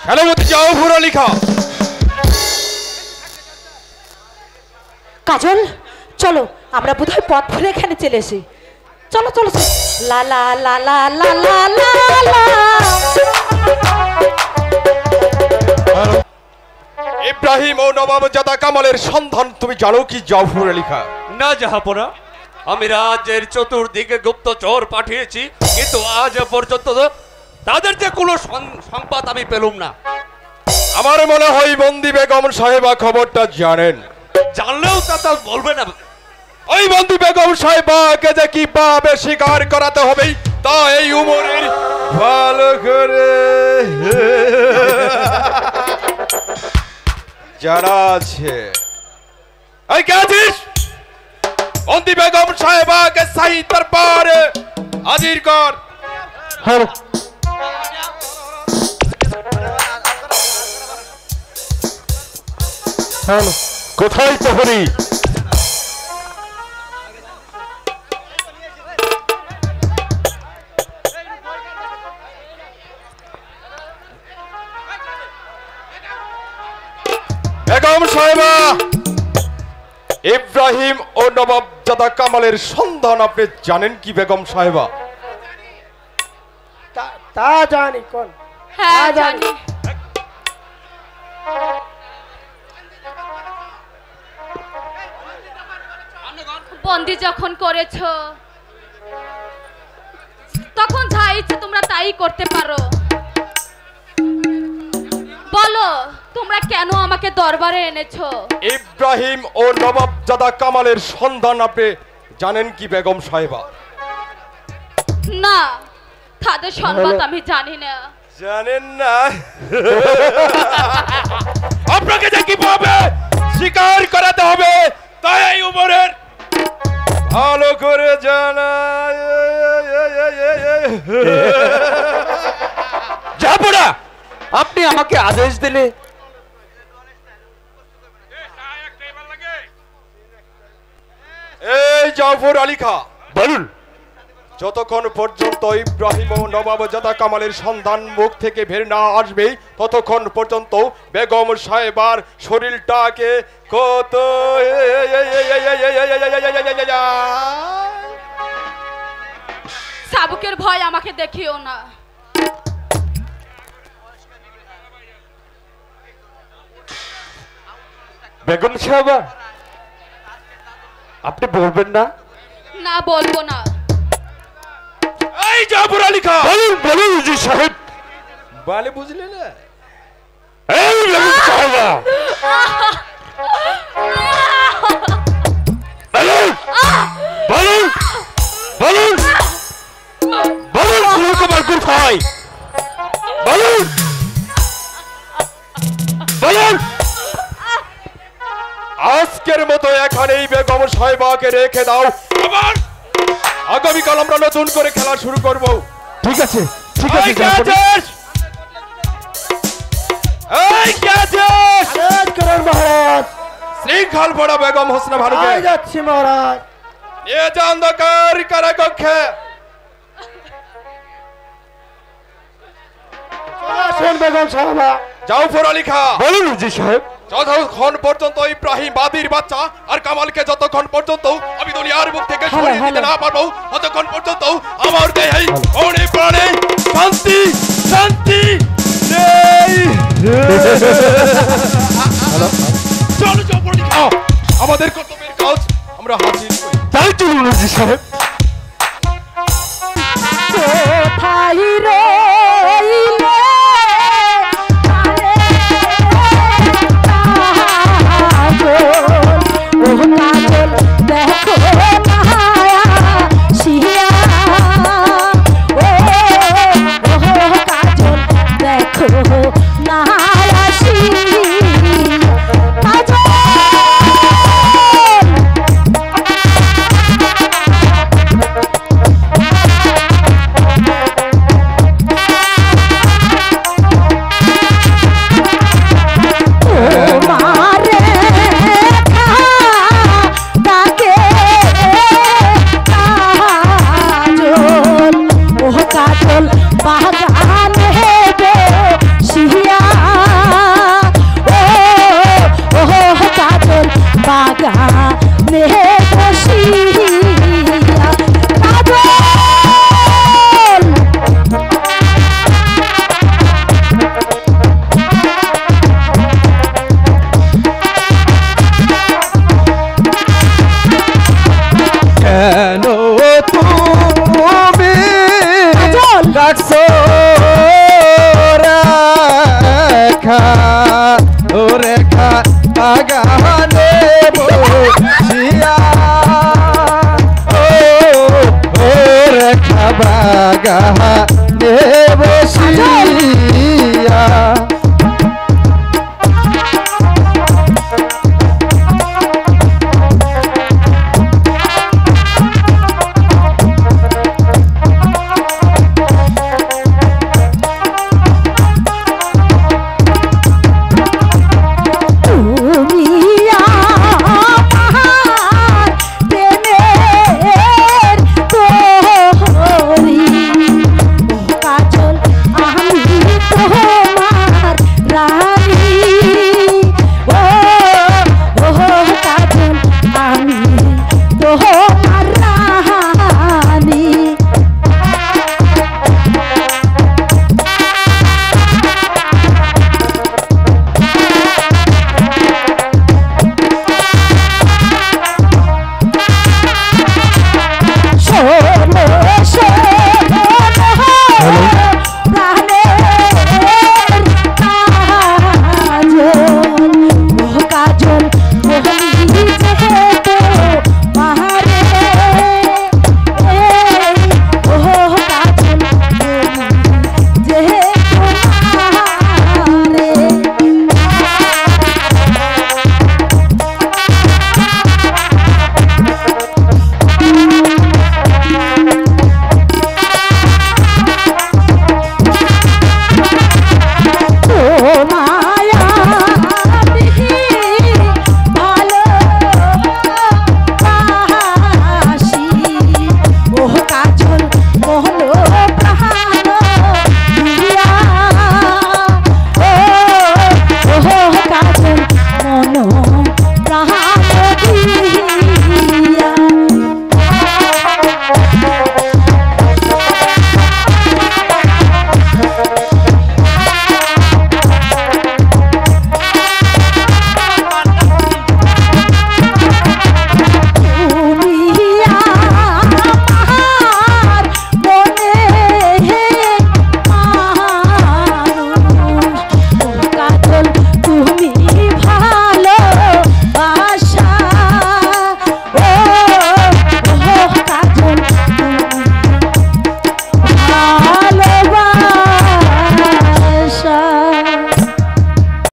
শ্যালবতী যাও পুরো লিখা। কাজল চলো, আমরা বোধহয় পথ ভুলে এখানে চলে এসি। চলো চলো চলো। লা লা লা লা লা লা লা লা। ইব্রাহিম ও নবাবজাদা কামালের সন্ধান তুমি জানো কি জাফর আলী খাঁ? না জাহাপনা, আমি রাজ্যের চতুর্দিকে গুপ্তচর পাঠিয়েছি, কিন্তু আজ পর্যন্ত তাদের যে কোনো সংবাদ আমি পেলুম না। আমার মনে হয় বন্দি বেগম সাহেবা খবরটা জানেন। জানলেও তা বলবে না। ওই বন্দি বেগম সাহেবাকে যে কিভাবে স্বীকার করাতে হবে তা এই উমরের ভালো করে জানা আছে। এই কে আছিস? বন্দি বেগম সাহেবাকে শাহী দরবারে হাজির কর। হ্যাঁ হ্যাঁ। কোথায় প্রহরী? বেগম সাহেবা, ইব্রাহিম ও নবাবজাদা কামালের সন্ধান আপনি জানেন কি বেগম সাহেবা? তা জানি। কোন? হ্যাঁ জানি। বন্দি যখন করেছ তখন যা ইচ্ছে তোমরা তাই করতে পারো। বলো তোমরা কেন আমাকে দরবারে এনেছো? ইব্রাহিম ও নবাবজাদা কামালের সন্ধান আপনি জানেন কি বেগম সাহেবা? না, তাদের সংবাদ আমি জানি না। জানেন না? আপনাকে যে কিভাবে স্বীকার করাতে হবে তাই উমরের ভালো করে জানা। যাবো না, আপনি আমাকে আদেশ দিলে। এই জাফর আলী খাঁ, বলুন। যতক্ষণ পর্যন্ত ইব্রাহিম ও নবাবজাদা কামালের সন্ধান মুখ থেকে বের না আসবে ততক্ষণ পর্যন্ত বেগম সাহেবার শরীরটাকে কত চাবুকের ভয় আমাকে দেখিও না। বেগম সাহেবা, আপনি বলবেন না? না, বলবো না। এই জাফর আলী খাঁ, বলুন বলুন জি সাহেব। বলে বুঝলে না? এই বেগম সাহেবা, বলুন বলুন বলুন বলুন ফুলকুমার কোথায়? বলুন বলুন। আজকের মতো এখানেই বেগম সাহেবাকে রেখে দাও, আবার আগামীকাল আমরা নতুন করে খেলা শুরু করব। ঠিক আছে ঠিক এই কে আছিস? এই কে আছিস? মহারাজ শৃঙ্খল পড়া বেগম হোসনা ভানুকে যাচ্ছি মহারাজ। এ যে অন্ধকার কারাকক্ষে আসেন বেগম সাহেবা। জাফর আলী খাঁ, বলুন জি সাহেব। যতক্ষণ পর্যন্ত ইব্রাহিম বাদির বাচ্চা আর কামালকে যতক্ষণ পর্যন্ত আমি দুনিয়ার মুখ থেকে সরিয়ে দিতে না পারবো ততক্ষণ পর্যন্ত আমার দেহে মনে প্রাণে শান্তি শান্তি নেই। চলো জাফর আলী খাঁ, আমাদের কর্তব্যের কাজ আমরা হাসিল করি। তাই চলুন জি সাহেব। কোথায় রইলে দেখো মায়া শিয়া, ও কাজল দেখো নায়া কাজল ও রেখা বাগানে বসিয়া ও রেখা বাগানে